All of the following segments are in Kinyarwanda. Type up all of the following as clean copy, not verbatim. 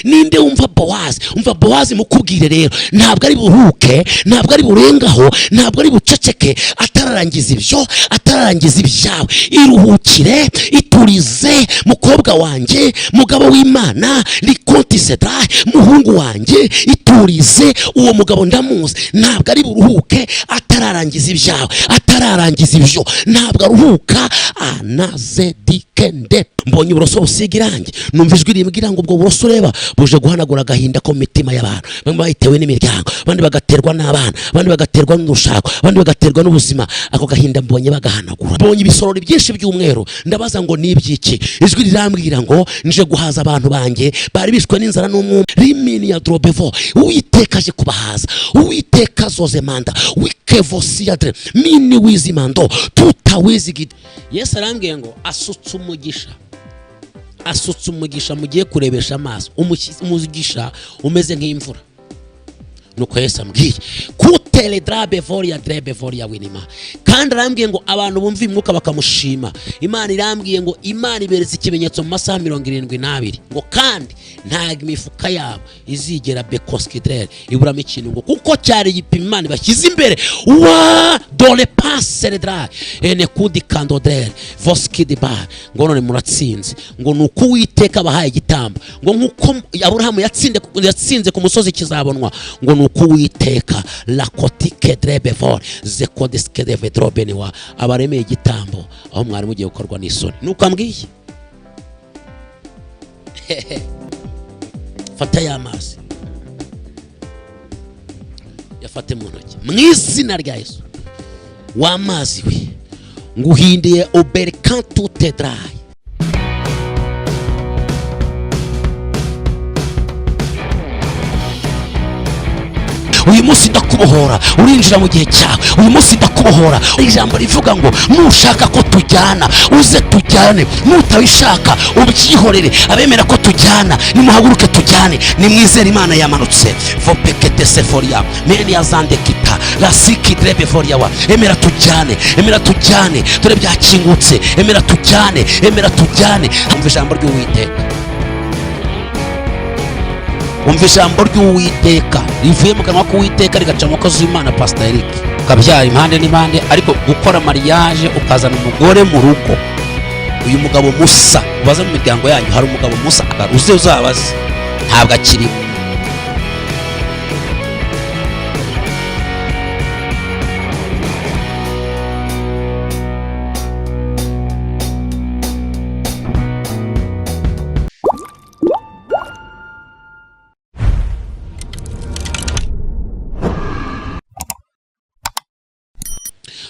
ninde wumva Bowazi mukubwire rero ntabwo ari buruke, ntabwo ari burengaho, ntabwo ari buceceke atararangiza ibyo, atararangiza ibyawe. Iruhukire, iturize mukobwa wanjye, mugabo w'Imana, Likoti Cedra, muhungu wanjye, iturize. Uwo mugabo ndamuzi, ntabwo ari buruhuke atararangiza ibyawe, atararangiza ibyo, ntabwo aruhuka. Anazedikende mbonye uburoso busiga irangi, numva ijwi rimbwira ngo ubwo buroso ureba buje guhanagura agahinda ko mitima y'abantu. Bamwe bayitewe n'imiryango, abandi bagaterwa n'abana, abandi bagaterwa n'urushako, abandi bagaterwa n'ubuzima. Ako gahinda mbonye bagahanagura. Mbonye ibisorori byinshi by'umweru, ndabaza ngo ni ibyiki. Ijwi rirambwira ngo nje guhaza abantu banjye bari bishwe n'inzara n'umwuma. Rimini ya drobevo, Uwiteka aje kubahaza, Uwiteka azoze manda, wikevosiadre mini wizimando tutawizigid. Yesu arambwiye ngo asutse umugisha, asutse umugisha mugiye kurebesha amaso, umugisha umeze nk'imvura. Nuko Yesu ambwiye kutele drabe voria winima. Kandi arambwiye ngo abantu bumva imwuka bakamushima. Imana irambwiye ngo Imana iberetse ikimenyetso mu masaha 72 ngo kandi ntago imifuka yabo izigera bekoskidrere iburamo ikintu, ngo kuko cyari igipimo Imana bashyize imbere. Wa dole pasere dra ene kudi kandodrere voskidiba, ngo none muratsinze, ngo nuko Uwiteka bahaye igitambo, ngo nkuko Aburahamu yatsinze ku musozi kizabonwa, ngo nuko Uwiteka lakotike drebevor zekodiske devedrobeniwa abaremeye igitambo aho mwari mugiye gukorwa n'isoni. Nuko ambwiye fata y'amazi, yafate mu ntoki mu izina rya Yesu. W'amazi we nguhindiye oberkantu tedrai. Uyu munsi ndakubohora, urinjira mu gihe cyawe. Uyu munsi ndakubohora. Ijambo rivuga ngo nushaka ko tujyana uze tujyane, nutabishaka ubyihorere. Abemera ko tujyana nimuhaguruke tujyane. Nimwizere Imana yamanutse. Vopekete seforia meni yazande kita lasiki drebe foria wa. Emera tujyane, emera tujyane. Dore byakingutse. Emera tujyane, emera tujyane. Umva ijambo ry'Uwiteka, umva ijambo ry'Uwiteka rivuye mu kanwa k'Uwiteka rigaca mu kozi w'Imana Pastor Eric. Kabyara impande n'impande, ariko gukora mariage ukazana umugore mu rugo. Uyu mugabo Musa, ubaza mu miryango yanyu hari umugabo Musa, uze uzabaze ntabwo akiri.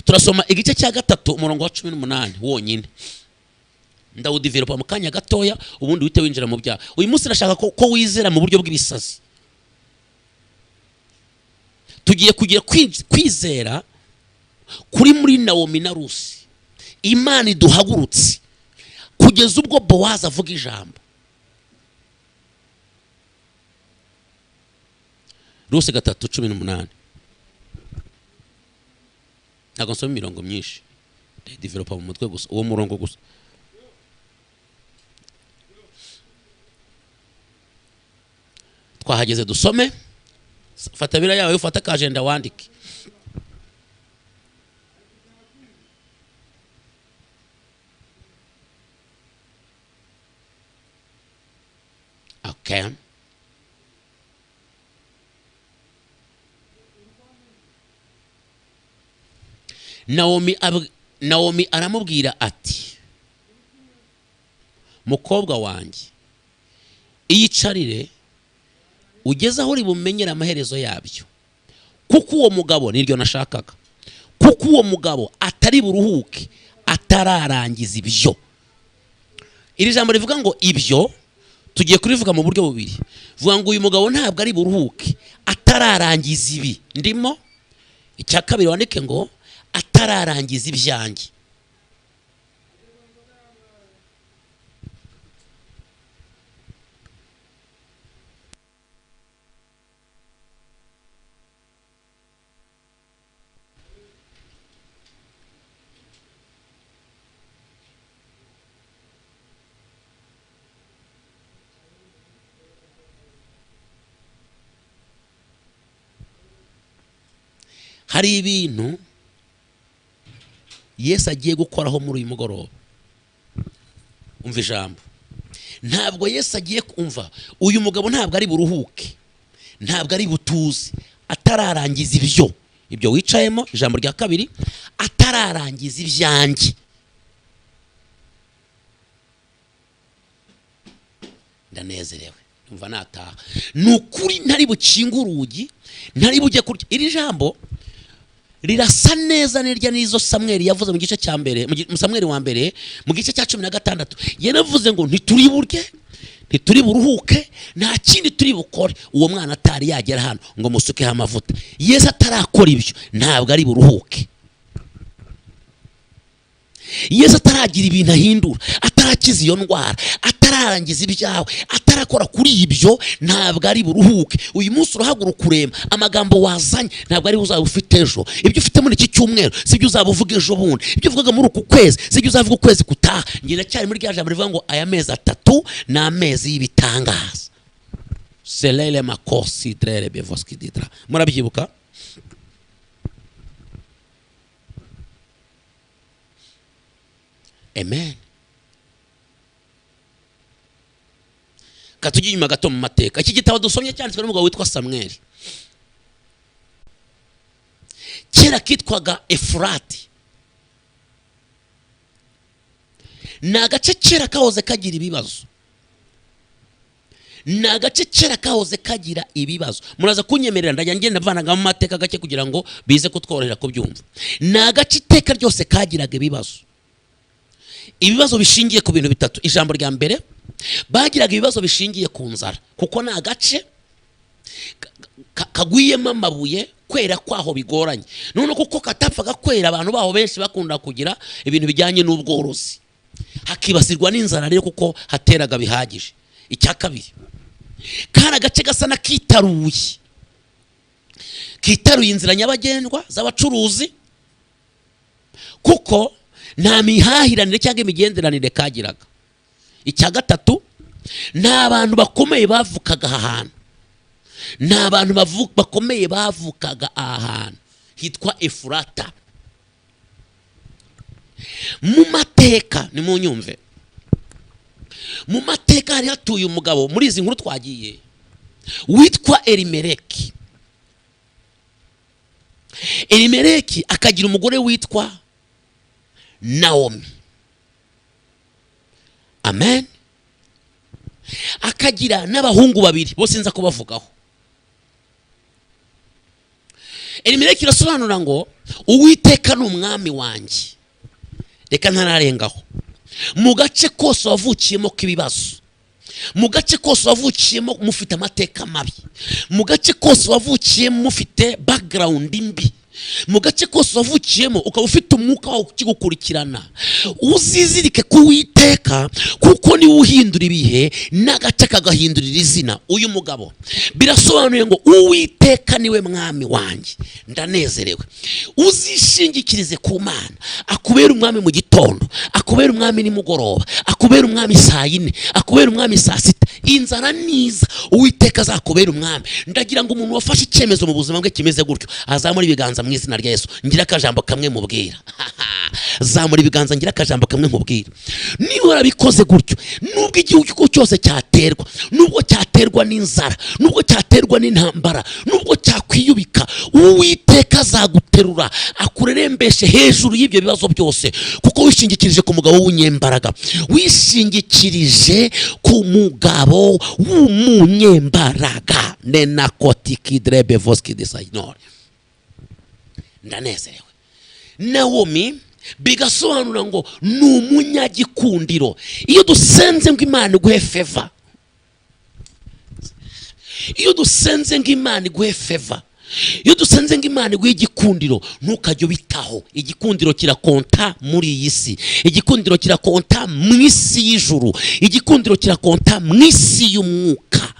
Turasoma igice cya 3 umurongo wa 18 wonyine. Ndawudevelopa mu kanya gatoya ubundi wite winjira mu byaha. Uyu munsi nashaka ko wizera mu buryo bw'ibisazi. Tugiye kugira kwizera kuri muri Naomi na Rusi. Imana iduhagurutse kugeza ubwo Bowazi avuga ijambo. Rusi 3:18. Ntabwo nsoma imirongo myinshi, developa mu mutwe gusa uwo murongo gusa. Twahageze dusome. Fata bira yawe, ufata ka agenda wandike. Okay. Naomi aramubwira ati, mukobwa wanjye iyicarire ugeze aho uri bumenyera amaherezo yabyo, kuko uwo mugabo niryo nashakaga, kuko uwo mugabo atari buruhuke atararangiza ibyo. Iri jambo rivuga ngo ibyo tugiye kurivuga mu buryo bubiri. Vuga ngo uyu mugabo ntabwo ari buruhuke atararangiza ibi ndimo. Icya kabiri wandike ngo atararangiza ibyanjye. hari ibintu Yesu agiye gukoraho muri uyu mugoroba. Umva ijambo. Ntabwo Yesu agiye kumva uyu mugabo, ntabwo ari buruhuke, ntabwo ari butuze atararangiza ibyo wicayemo. Ijambo rya kabiri, atararangiza ibyanjye. Ndanezerewe, umva nataha. Nukuri ntari bukinga urugi, ntari bujye kurya. Iri jambo rirasa neza nirya nizo Samweli yavuze mu gice cya mbere, mu Samweli wa mbere mu gice cya 16. Yanavuze ngo ntituri burye, ntituri buruhuke, nta kindi turi bukore. Uwo mwana atari yagera hano ngo musukeho amavuta. Yesu atarakora ibyo, ntabwo ari buruhuke. Yesu ataragira ibintu ahindura, atarakiza iyo ndwara, atararangiza ibyawe, atarakora kuri ibyo, ntabwo ari buruhuke. Uyu munsi urahaguruka urema amagambo wazanye, ntabwo ari uzaba ufite ejo. Ibyo ufite muri iki cyumweru sibyo uzaba uvuga ejo bundi. Ibyo uvugaga muri uku kwezi sibyo uzavuga ukwezi kutaha. Ngira cyari muri rya jambo rivuga ngo aya mezi 3 ni amezi y'ibitangaza. Selele makosi drere bevoski ditra. Murabyibuka? Amen. Katujye inyuma gato mu mateka. Iki gitabo dusomye cyanditswe n'umugabo witwa Samweli. Kera kitwaga Efurati. Ni agace kera kahoze kagira ibibazo. Ni agace kera kahoze kagira ibibazo. Muraza kunyemerera ndajya ngenda mvanaga mu mateka gake kugira ngo bize kutworohera kubyumva. Ni agace iteka ryose kagiraga ibibazo. Ibibazo bishingiye ku bintu bitatu. Ijambo rya mbere, bagiraga ibibazo bishingiye ku nzara, kuko ni agace kagwiyemo amabuye, kwera kwaho bigoranye. None kuko katapfaga kwera, abantu baho benshi bakunda kugira ibintu bijyanye n'ubworozi, hakibasirwa n'inzara rero kuko hateraga bihagije. Icya kabiri, kari agace gasa na kitaruye inzira nyabagendwa z'abacuruzi, kuko nta mihahiranire cyangwa imigenderanire kagiraga. Icya gatatu, nta bantu bakomeye bavukaga aha hantu, nta bantu bakomeye bavukaga aha hantu hitwa Efurata. Mu mateka, ni mu nyumve, mu mateka hari hatuye umugabo muri izi nkuru twagiye witwa Elimeleki. Elimeleki akagira umugore witwa Naomi. Amen. Akagira n'abahungu babiri, bose nza kubavugaho. Elimeleki irasobanura ngo Uwiteka ni umwami wanjye. Reka ntararengaho. Mu gace kose wavukiyemo k'ibibazo, mu gace kose wavukiyemo mufite amateka mabi, mu gace kose wavukiyemo mufite background mbi, mu gace kose wavukiyemo ukaba ufite umwuka wawe ukigukurikirana, uzizirike ku Uwiteka, kuko ni uhindura ibihe n'agace kagahindurira izina. Uyu mugabo birasobanuye ngo Uwiteka niwe mwami wanjye, ndanezerewe. Uzishingikirize ku Mana, akubera umwami mu gitondo, akubera umwami nimugoroba, akubera umwami saa 4, akubera umwami saa 6. Inzara niza, Uwiteka azakubera umwami. Ndagira ngo umuntu wafashe icyemezo mu buzima bwe kimeze gutyo azamura ibiganza mu izina rya Yesu. Ngira akajambo kamwe mubwira. Zamura ibiganza, ngira akajambo kamwe mubwira. Niba urabikoze gutyo, nubwo igihugu cyose cyaterwa, nubwo cyaterwa n'inzara, nubwo cyaterwa n'intambara, nubwo cyakwiyubika, Uwiteka azaguterura akurerembeshe hejuru y'ibyo bibazo byose, kuko wishingikirije ku mugabo w'umunyembaraga, wishingikirije ku mugabo w'umunyembaraga. Nenakotiki voski desainore. Ndanezerewe. Naomi bigasobanura ngo ni umunyagikundiro. Iyo dusenze ngo Imana iguhe favor, iyo dusenze ngo Imana iguhe favor, iyo dusenze ngo Imana iguhe igikundiro, ntukajye bitaho. Igikundiro kirakonta muri iyi si, igikundiro kirakonta mu isi y'ijuru, igikundiro kirakonta mu isi y'umwuka.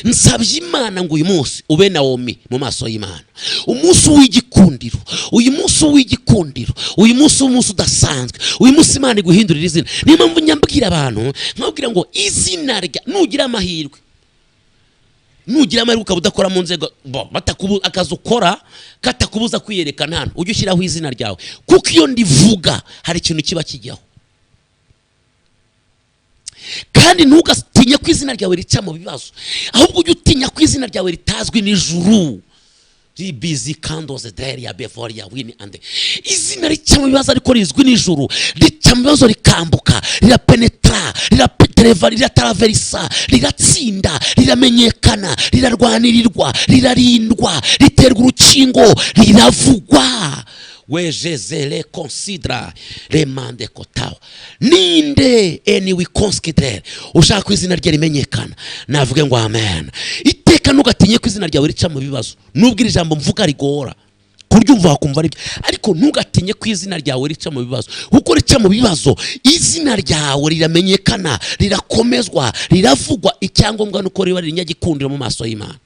Nsabye Imana ngo uyu munsi ube Naomi mu maso y'Imana, umunsi w'igikundiro, uyu munsi w'igikundiro, uyu munsi udasanzwe, uyu munsi Imana iguhindurira izina. Niyo mpamvu nyambwira abantu nkabwira ngo izina rya, nugira amahirwe nugira amahirwe ukaba udakora mu nzego akazi ukora katakubuza kwiyerekana hano, ujye ushyiraho izina ryawe, kuko iyo ndivuga hari ikintu kiba kijyaho. Kandi ntugatinye ko izina ryawe rica mu bibazo, ahubwo ujye utinya ko izina ryawe ritazwi n'ijuru. Ribizi kandoze deri ya bevoria wini ande. Izina rica mu bibazo ariko rizwi n'ijuru, rica mu bibazo rikambuka, rirapenetra, rirapetreva, rirataraverisa, riratsinda, riramenyekana, rirarwanirirwa, rirarindwa, riterwa urukingo, riravugwa. Wejezele considera remande kotawa. Ninde eni we consider ushaka izina rye rimenyekana, navuge ngo amen. Iteka ntugatinye ko izina ryawe rica mu bibazo, nubwo iri jambo mvuga rigora kuryumva wakumva ari, ariko ntugatinye ko izina ryawe rica mu bibazo, kuko rica mu bibazo izina ryawe riramenyekana, rirakomezwa, riravugwa. Icyangombwa nuko riba rinyagikundira mu maso y'Imana.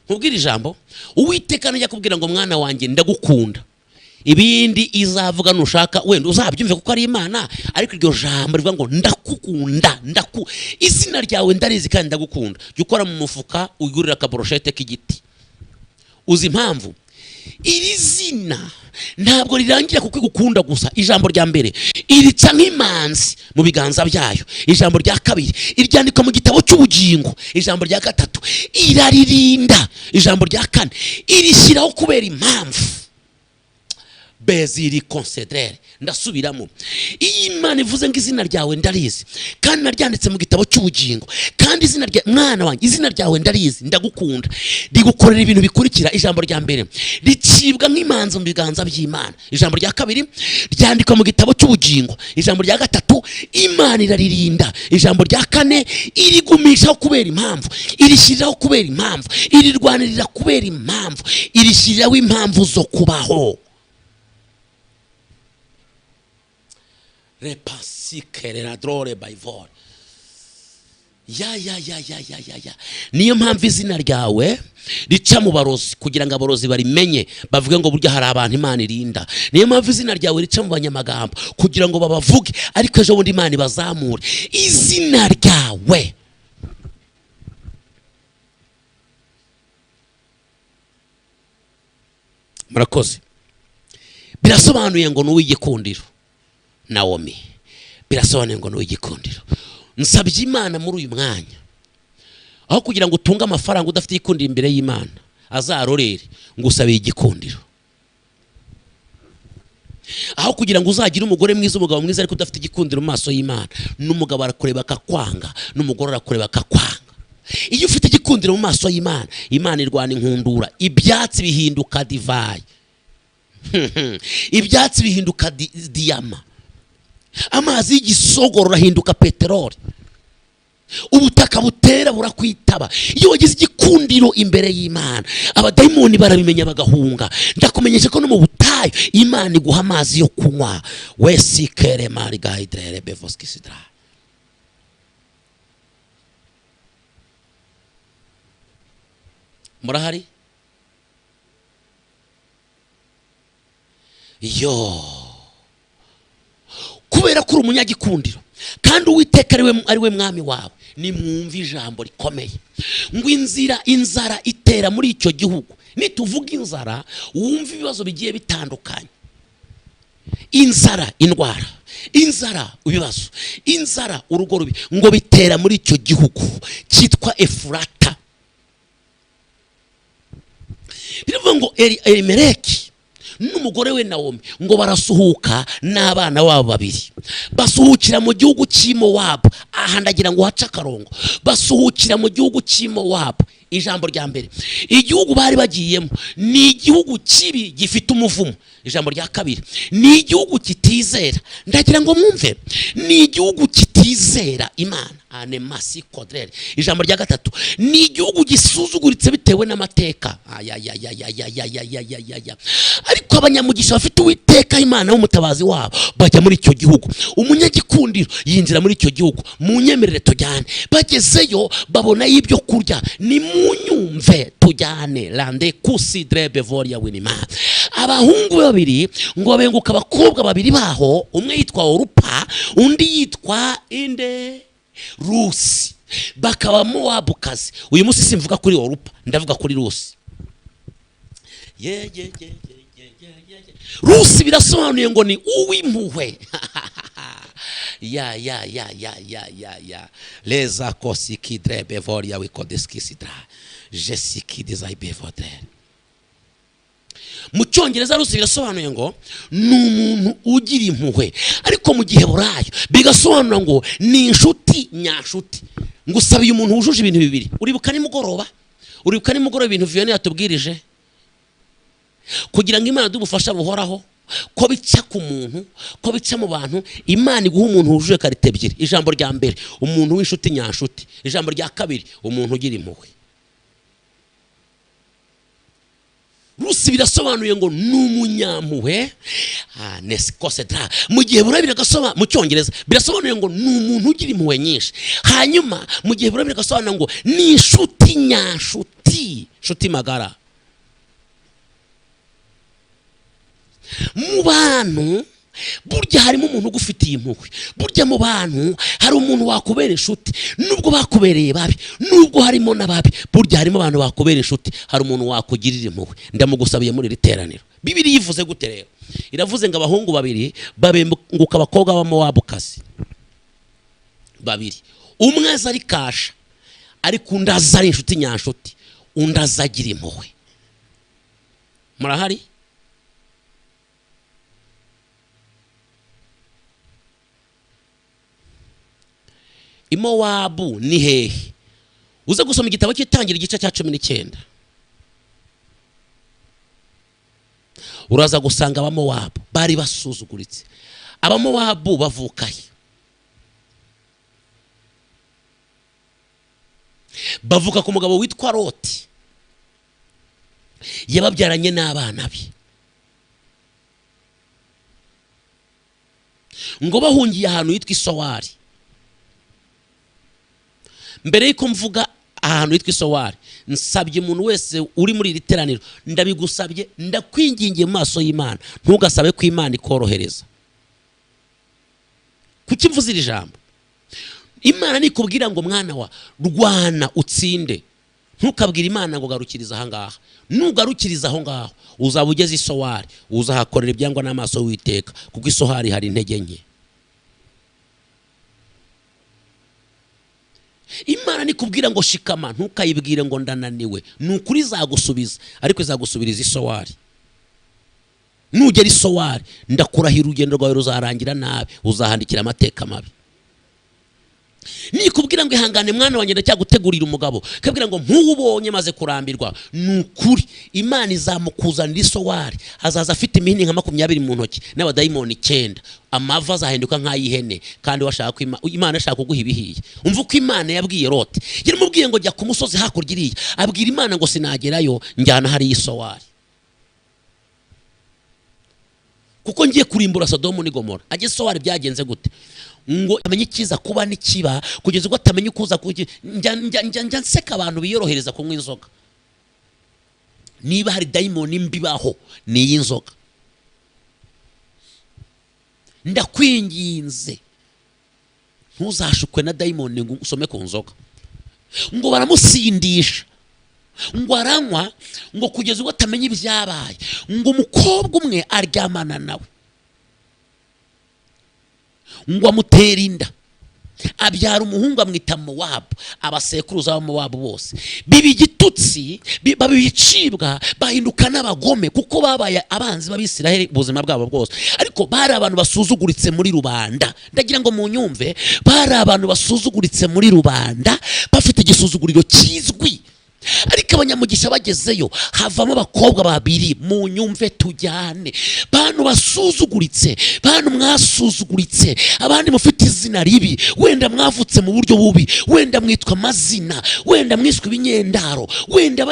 Mubwira ijambo, Uwiteka najya kubwira ngo mwana wanjye ndagukunda, ibindi izavuga nushaka wenda uzabyumve kuko ari Imana, ariko iryo jambo rivuga ngo ndakukunda, izina ryawe ndarizi kandi ndagukunda. Jya ukora mu mufuka ugurira akaboroshete k'igiti. Uzi impamvu? Iri zina ntabwo rirangira kuko igukunda gusa. Ijambo rya mbere irica nk'imanzi mu biganza byayo, ijambo rya kabiri iryandika mu gitabo cy'ubugingo, ijambo rya gatatu iraririnda, ijambo rya kane irishyiraho kubera impamvu. Beziri considere. Ndasubiramo, iyi Imana ivuze ngo izina ryawe ndarizi kandi naryanditse mu gitabo cy'ubugingo, kandi izina rya mwana wanjye, izina ryawe ndarizi ndagukunda, rigukorera ibintu bikurikira. Ijambo rya mbere ricibwa nk'imanzi mu biganza by'Imana, ijambo rya kabiri ryandikwa mu gitabo cy'ubugingo, ijambo rya gatatu Imana iraririnda, ijambo rya kane irigumishaho kubera impamvu, irishyiriraho kubera impamvu, irirwanirira kubera impamvu, irishyiriraho impamvu zo kubaho. Repasikerera drore bayvor. Niyo mpamvu izina ryawe rica mu barozi kugira ngo aborozi barimenye, bavuge ngo burya hari abantu Imana irinda. Niyo mpamvu izina ryawe rica mu banyamagambo kugira ngo babavuge, ariko ejo bundi Imana ibazamure. Izina ryawe murakoze birasobanuye ngo n'uw'igikundiro. Naomi birasobanuye ngo n'uw'igikundiro. Nsabye Imana muri uyu mwanya, aho kugira ngo utunge amafaranga udafite igikundiro imbere y'Imana, azarorere ngo usabe igikundiro. Aho kugira ngo uzagire umugore mwiza, umugabo mwiza, ariko udafite igikundiro mu maso y'Imana, n'umugabo arakureba akakwanga, n'umugore arakureba akakwanga. Iyo ufite igikundiro mu maso y'Imana, Imana irwana inkundura, ibyatsi bihinduka divayi, ibyatsi bihinduka diyama, amazi y'igisogoro rahinduka peteroli, ubutaka butera burakwitaba. Iyo wagize igikundiro imbere y'Imana, abadayimoni barabimenya bagahunga. Ndakumenyesha ko no mu butayu Imana iguha amazi yo kunywa. Wesikere mari gaidrere bevoskisidra. Murahari? Yo, kubera ko uri umunyagikundiro kandi Uwiteka ari we mwami wawe, ni mwumva ijambo rikomeye ngo inzara itera muri icyo gihugu. Nituvuga inzara wumva ibibazo bigiye bitandukanye. Inzara indwara, inzara ibibazo, inzara urugo rubi, ngo bitera muri icyo gihugu cyitwa Efurata. Biravuga ngo Elimeleki n'umugore we Naomi ngo barasuhuka n'abana babo babiri, basuhukira mu gihugu cy'Imowabu. Aha ndagira ngo haca akarongo, basuhukira mu gihugu cy'Imowabu. Ijambo rya mbere, igihugu bari bagiyemo ni igihugu kibi gifite umuvumo. Ijambo rya kabiri, ni igihugu kitizera. Ndagira ngo mwumve, ni igihugu kitizera Imana. Anemasi kodrere. Ijambo rya gatatu, ni igihugu gisuzuguritse bitewe n'amateka. Ariko abanyamugisha bafite Uwiteka Imana w'umutabazi wabo bajya muri icyo gihugu. Umunyagikundiro yinjira muri icyo gihugu. Munyemerere tujyane. Bagezeyo babona y'ibyo kurya, ni munyumve tujyane. Lande kusidre bevoria winima. Abahungu babiri ngo babenguka abakobwa babiri baho, umwe yitwa Orupa, undi yitwa inde Rusi. bakaba Mowabukazi. Uyu munsi simvuga kuri Orupa, ndavuga kuri Rusi. Rusi birasobanuye ngo ni uw'impuhwe. ya leza kosiki drebe voria wikodeski sidra jesiki dizai bevodre. Mu Cyongereza Rusi birasobanuye ngo ni umuntu ugira impuhwe, ariko mu Giheburayo bigasobanura ngo ni inshuti nyashuti. Ngusabiye umuntu wujuje ibintu bibiri. Uribuka nimugoroba ibintu Vianney yatubwirije kugira ngo Imana dubufasha buhoraho, ko bica ku muntu, ko bica mu bantu. Imana iguha umuntu wujuje karite ebyiri. Ijambo rya mbere umuntu w'inshuti nyashuti, ijambo rya kabiri umuntu ugira impuhwe. Rusi birasobanuye ngo ni umunyampuhwe. Neskosedra mu Giheburayo biragasobanura, mu Cyongereza birasobanuye ngo ni umuntu ugira impuhwe nyinshi. Hanyuma mu Giheburayo biragasobanura ngo ni inshuti nyashuti, inshuti magara. Mu bantu burya harimo umuntu ugufitiye impuhwe. Burya mu bantu hari umuntu wakubera inshuti nubwo bakubereye babi, nubwo harimo n'ababi. Burya harimo abantu bakubera inshuti, hari umuntu wakugirira impuhwe. Ndamugusabiye muri iri teraniro. Bibiliya ivuze gute rero? Iravuze ngo abahungu babiri babembuka abakobwa ba Mowabukazi babiri. Umwe aza ari kasha, ariko undi aza ari inshuti nyashuti, undi aza agira impuhwe. Murahari? Mowabu ni hehe? Uza gusoma igitabo cy'Itangira igice cya 19, uraza gusanga aba Mowabu bari basuzuguritse. Aba Mowabu bavukaye, bavuka ku mugabo witwa Loti, yababyaranye n'abana be. Ngo bahungiye ahantu yitwa Isowari. Mbere yuko mvuga ahantu yitwa Isowari, nsabye umuntu wese uri muri iri teraniro, ndabigusabye, ndakwingingiye mu maso y'Imana, ntugasabe ko Imana ikorohereza. Kuki mvuze iri jambo? Imana nikubwira ngo mwana wa rwana utsinde, ntukabwira Imana ngo garukiriza aha ngaha. Nugarukiriza aho ngaho uzaba ugeze Isowari, uzahakorera ibyangwa n'amaso y'Uwiteka, kuko Isowari hari intege nke. Imana nikubwira ngo shikama, ntukayibwire ngo ndananiwe. Nukuri izagusubiza, ariko izagusubiriza Isowari. Nugera Isowari, ndakurahira urugendo rwawe ruzarangira nabi, uzahandikira amateka mabi. Nikubwira ngo ihangane mwana wanjye ndacyagutegurira umugabo, kabwira ngo ntuwubonye maze kurambirwa, nukuri Imana izamukuzanira Isowari. Azaza afite imihini nka 20 mu ntoki n'abadayimoni 9, amava azahinduka nk'ayihene, kandi washaka ko Imana ashaka kuguha ibihiye. Umva uko Imana yabwiye Loti. Yaramubwiye ngo jya ku musozi hakurya iriya, abwira Imana ngo sinagerayo, njyana hari Isowari, kuko ngiye kurimbura Sodomu n'Igomora. Ageze Isowari byagenze gute? Ngo amenye ikiza kuba n'ikiba, kugeza ubwo atamenye ukuza njya nseka abantu biyorohereza kunywa inzoga. Niba hari dayimoni mbibaho ni iyi nzoga. Ndakwinginze ntuzashukwe na dayimoni ngo usome ku nzoga. Ngo baramusindisha, ngo aranywa, ngo kugeza ubwo atamenye ibyabaye. Ngo umukobwa umwe aryamana nawe, ngo amutera inda, abyara umuhungu amwita Mowabu. Abasekuruza ba Mowabu bose bibi igitutsi, babicibwa, bahinduka n'abagome, kuko babaye abanzi b'Abisiraheli ubuzima bwabo bwose. Ariko bari abantu basuzuguritse muri rubanda. Ndagira ngo munyumve, bari abantu basuzuguritse muri rubanda, bafite igisuzuguriro kizwi. Ariko abanyamugisha bagezeyo, havamo abakobwa babiri. Mu nyumve tujyane, bantu basuzuguritse, bantu mwasuzuguritse, abandi mufite izina ribi, wenda mwavutse mu buryo bubi, wenda mwitwa amazina, wenda mwiswe ibinyendaro, wenda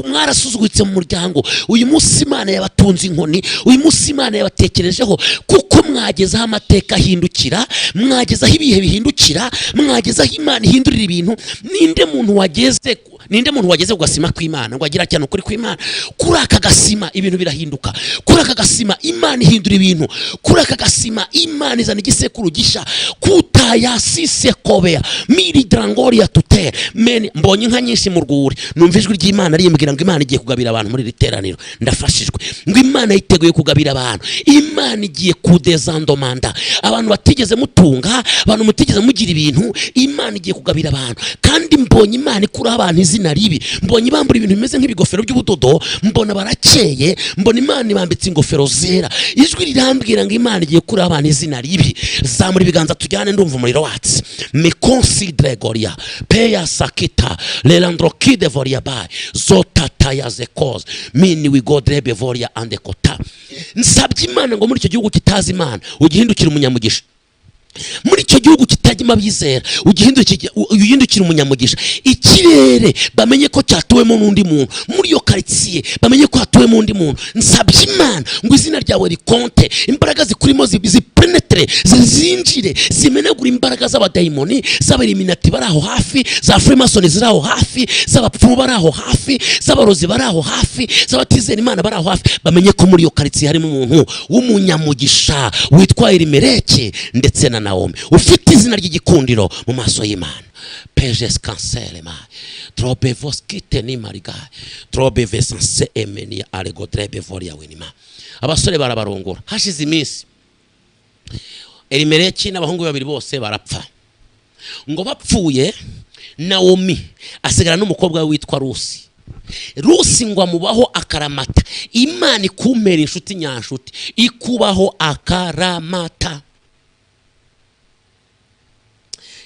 mwarasuzuguritse mu muryango. Uyu munsi Imana yabatunze inkoni, uyu munsi Imana yabatekerejeho, kuko mwagezaho amateka ahindukira, mwagezaho ibihe bihindukira, mwagezaho Imana ihindurira ibintu. Ninde muntu wageze wageze ninde muntu wageze kugasima kw'Imana ngo agira cyane ukuri kw'Imana? Kuri aka gasima ibintu birahinduka, kuri aka gasima Imana ihindura ibintu, kuri aka gasima Imana izana igisekuru gisha kutaya sisekobea miri drangoria tute men. Mbonye inka nyinshi mu rwuri, numva ijwi ry'Imana rimbwira ngo Imana igiye kugabira abantu muri riteraniro. Ndafashijwe ngo Imana yiteguye kugabira abantu, Imana igiye kudezandomanda abantu batigeze mutunga, abantu mutigeze mugira ibintu, Imana igiye kugabira abantu. Kandi mbonye Imana ikuraho abantu izina ribi, mbonye bambura ibintu bimeze nk'ibigofero by'ubudodo, mbona barakeye, mbona Imana ibambitse ingofero zera. Ijwi rirambwira ngo Imana igiye kuraho abantu izina ribi. Zamura ibiganza tujyane, ndumva umuriro watsi. Me considere goria peya sakita lelandrokide voria bai zotata ya zekoz mini we go drebe voria ande kota. Nsabye Imana ngo muri icyo gihugu kitazi Imana ugihindukira umunyamugisha, muri icyo gihugu kitajyima bizera ugihindukira umunyamugisha. Ikirere bamenye ko cyatuwemo n'undi muntu, muri iyo quartier bamenye ko hatuwemo undi muntu. Nsabye Imana ngo izina ryawe rikonte, imbaraga zikurimo zipenetre, zinjire, zimenagura imbaraga z'abadayimoni, z'abeliminati bari aho hafi, za freemason ziri aho hafi, z'abapfumu bari aho hafi, z'abarozi bari aho hafi, z'abatizera Imana bari aho hafi. Bamenye ko muri iyo quartier harimo umuntu w'umunyamugisha witwa Elimeleki ndetse na Naomi, ufite izina ry'igikundiro mu maso y'Imana. Pejes cancel ma trobe voskite ni mariga trobe vesanse emeni arego drebe voria winima. Abasore barabarongora hashize iminsi, Elimeleki n'abahungu babiri bose barapfa. Ngo bapfuye, Naomi asigara n'umukobwa witwa Rusi. Rusi ngo amubaho akaramata. Imana ikumera inshuti nyanshuti, ikubaho akaramata.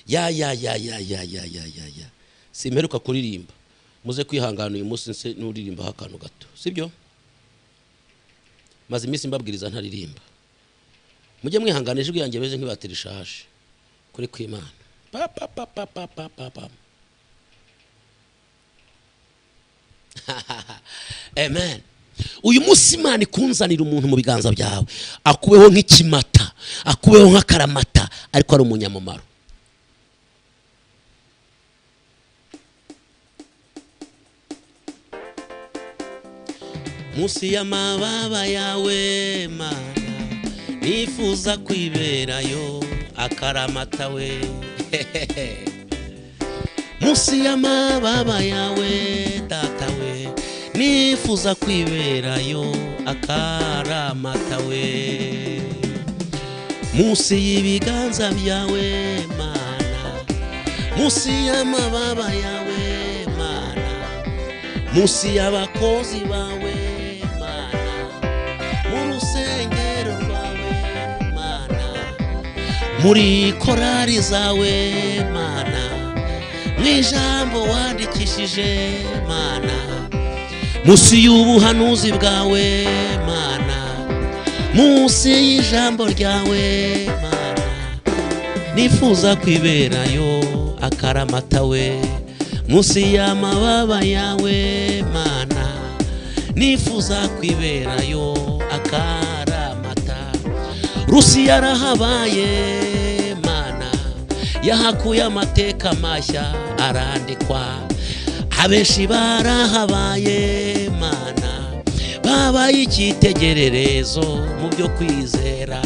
Ya simperuka kuririmba, muze kwihangana uyu munsi nse n'uririmba akantu gato, sibyo? Maze iminsi mbabwiriza ntaririmba, mujye mwihangana ijwi yanjye beze nk'ibatiri ishaje kuri kw'Imana. Amen. Uyu munsi Imana ikunzanira umuntu mu biganza byawe, akubeho nk'ikimata, akubeho nk'akaramata, ariko ari umunyamumaro. Musi y'amababa yawe Mana nifuza kwiberayo akaramata we. Musi y'amababa yawe Data we nifuza kwiberayo akaramata we. Musi y'ibiganza byawe Mana, musi y'amababa yawe Mana, musi y'abakozi bawe muri korari zawe Mana, n'ijambo wandikishije Mana, musi y'ubuhanuzi bwawe Mana, musi y'ijambo ryawe Mana, nifuza kwiberayo akaramata we. Musi y'amababa yawe Mana, nifuza kwiberayo akaramata. Rusi yarahabaye Mana, yahakuye amateka mashya arandikwa. Abenshi barahabaye Mana, babaye icyitegererezo mu byo kwizera.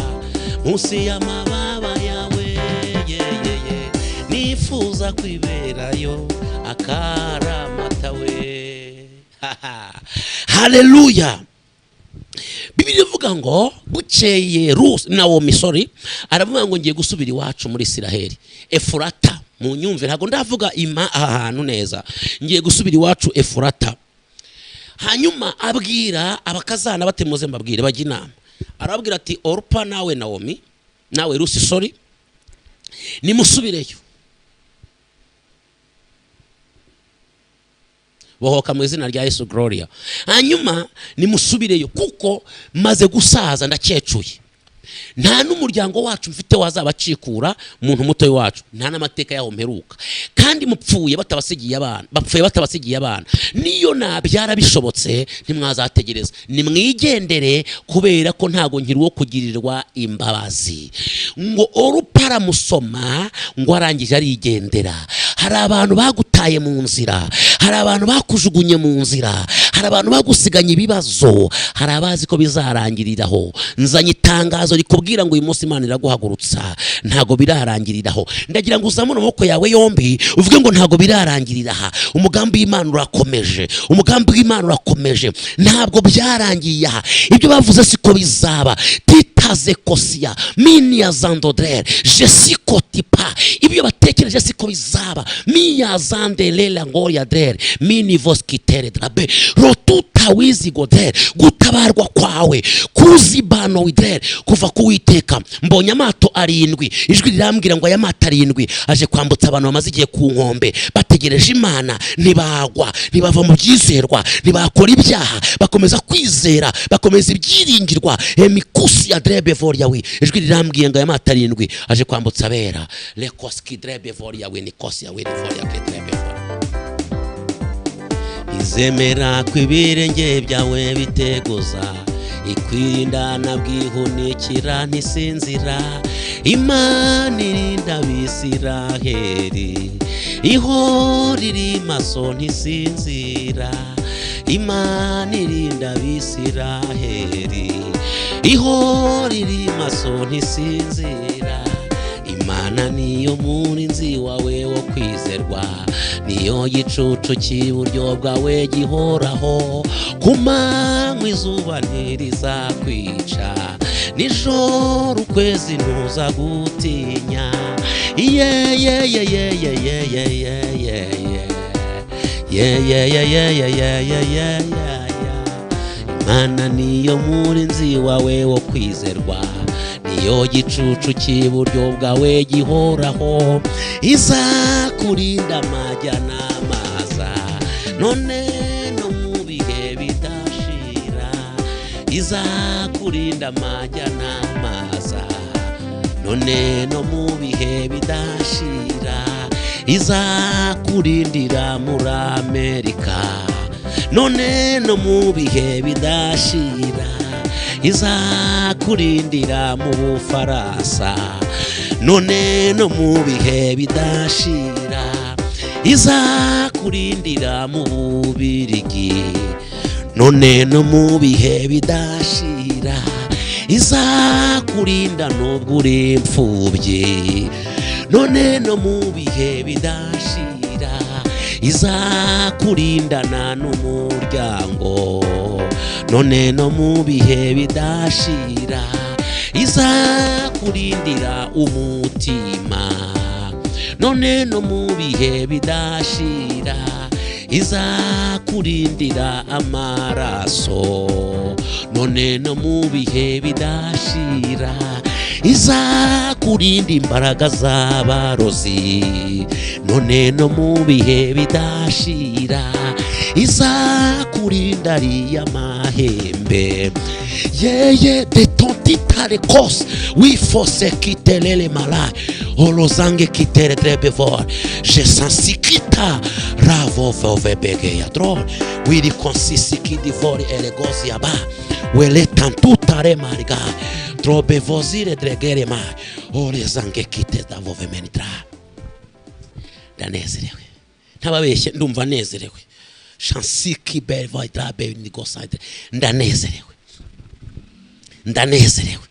Musi y'amababa yawe nifuza kwiberayo akaramata we. Haleluya. Bibiliya ivuga ngo bukeye Naomi aravuga ngo ngiye gusubira iwacu muri Isiraheli, Efurata. Mu nyumve ntago ndavuga ahantu neza, ngiye gusubira iwacu Efurata. Hanyuma abwira abakazana batemuze mbabwire bajya inama. Arababwira ati Orpa nawe Naomi nawe Rusi nimusubireyo, bohoka mu izina rya Yesu Gloria. Hanyuma nimusubireyo kuko maze gusaza ndacecuye, nta n'umuryango wacu mfite wazabacikura umuntu muto wacu, nta n'amateka yaho mperuka. Kandi mupfuye batabasigiye abana, bapfuye batabasigiye abana, niyo nabyara bishobotse ntimwazategereza, nimwigendere kubera ko ntago nkiri wo kugirirwa imbabazi. Ngo Orupara musoma ngo arangije arigendera. hari abantu bagutaye mu nzira, hari abantu bakujugunye mu nzira, hari abantu bagusiganye ibibazo, hari abazi ko bizarangiriraho. Nzanye itangazo rikubwira ngo uyu munsi Imana iraguhagurutsa, ntago birarangiriraho. Ndagira ngo uzamure amaboko yawe yombi uvuge ngo ntago birarangirira aha. Umugambi w'Imana urakomeje, umugambi w'Imana urakomeje, ntabwo byarangiye aha. Ibyo bavuze siko bizaba. Titaze kosia mini ya zandodrer jesikotipa, ibyo batekereje siko bizaba. Miya zandelela ngoria der mini voskitere drabe rotuta wizi goder. Gutabarwa kwawe kuzibano wider kuva kuwiteka. Mbonye amato 7, ijwi rirambwira ngo aya mato 7 aje kwambutsa abantu bamaze igihe ku nkombe bategereje Imana, ntibagwa, ntibava mu byizerwa, ntibakora ibyaha, bakomeza kwizera, bakomeza ibyiringirwa. Emikusi ya drebe voriawi, ijwi rirambwiye ngo aya mato 7 aje kwambutsa abera. Lekoski drebe voriawi nikosi ya wiri voriawi drebe voriawi. Izemera kwibirenge byawe biteguza, ikwirinda nabwihunikira ntisinzira. Imana irinda Abisiraheli, ihora iri maso ntisinzira. Imana irinda Abisiraheli, ihora iri maso ntisinzira. Imana niyo murinzi wawe wo kwizerwa, niyo gicucu cy'iburyo bwawe gihoraho. Ku manywa izuba ntirizakwica, nijoro ukwezi ntuza gutinya. Imana niyo murinzi wawe wo kwizerwa, niyo gicucu cy'iburyo bwawe gihoraho. Izakurinda amajya n'amaza, none no mu bihe bidashira. Izakurinda amajya n'amaza, none no mu bihe bidashira. Izakurindira muri Amerika, none no mu bihe bidashira. Izakurindira mu Bufaransa, none no mu bihe bidashira. Izakurindira mu Bubiligi, none no mu bihe bidashira. Izakurinda nubwo uri imfubyi, none no mu bihe bidashira. Izakurindana n'umuryango, none no mu bihe bidashira. Izakurindira umutima, none no mu bihe bidashira. Izakurindira amaraso, none no mu bihe bidashira. Izakurinda imbaraga z'abarozi, none no mu bihe bidashira. Izakurinda ariya mahembe, yeye de tontitare kos wifose kitelele malai olozange kitere trebevor jesansikita ravo vovebege yadron wiri konsisiki divori elegosi aba wele tantutare mariga trobe vozire dregere mai olezange kite davovemenitra. Ndanezerewe, ntababeshye, ndumva nezerewe. Shansiki belva drabe nigosaide, ndanezerewe, ndanezerewe.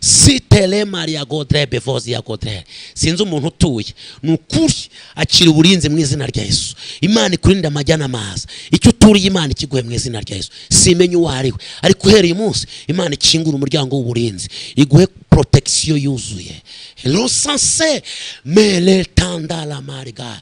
Sitele Maria Godre bevozi ya Godre. Sinzi umuntu utuye nukuri akira uburinzi mu izina rya Yesu. Imana ikurinda amajyana amaza. Icyo uturiye Imana ikiguhe mu izina rya Yesu. Simenye uwariwe, ariko uhereye umunsi Imana ikingura umuryango w'uburinzi, iguhe protection yuzuye. Lo sanse mele tanda la mariga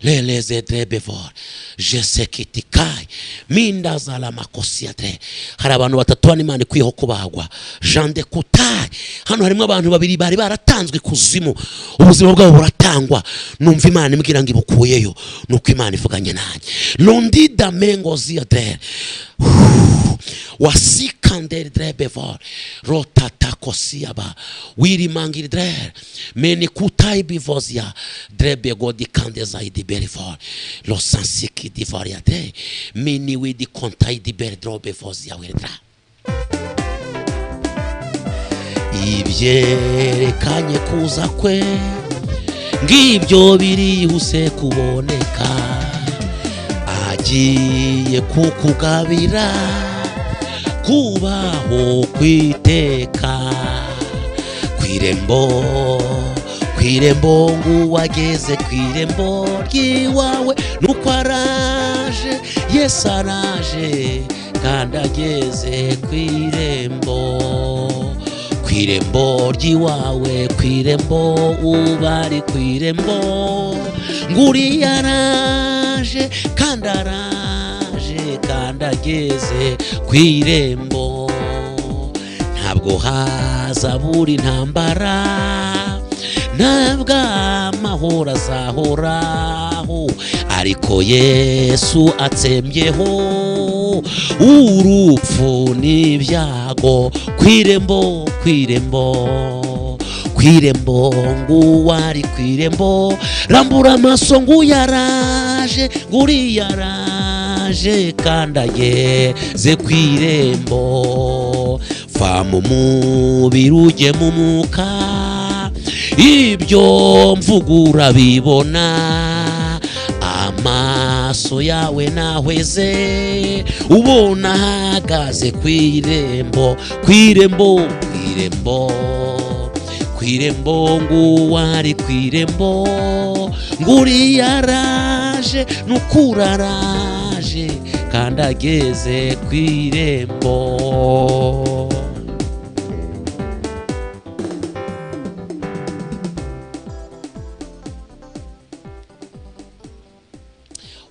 les edrebevor je sais kitikai minda za la makosiate. Hari abantu batatu hano Imana ikwiyeho kubagwa. Jean de Kutai, hano harimo abantu babiri bari baratanzwe kuzimu, ubuzima bwabo buratangwa. Numva Imana imbwira ngo ibukuyeyo, nuko Imana ivuganye nanjye. Londi da mengo ziade wasikandere drebevor rotata kosiaba wiri mangir drer meni kutai bivozia drebe godi kandeza idi berifor lo sansiki divaria de meni widi kontai di berdrobe vozia wirdra. Ibyerekanye kuza kwe ngibyo birihuse kuboneka, agiye kukugabira kubaho kwiteka. Kwirembo nguwageze kwirembo ryiwawe, nuko araje, Yesu araje kandi ageze kwirembo. Kwirembo ryiwawe, kwirembo ubari kwirembo, nguriya araje kandi ageze kwirembo. Ntabwo hazabura intambara, ntabwo amahoro azahoraho, ariko Yesu atsembyeho urupfu n'ibyago. Kwirembo nguwari kwirembo, rambura amaso nguyaraje, nguriya araje kandi ageze kwirembo. Va mu mubiri ujye mu mwuka, ibyo mvugura bibona, amaso yawe nahweze ubona hagaze kwirembo. Kwirembo nguwari kwirembo, nguriya araje, nukura araje kandi ageze kwirembo.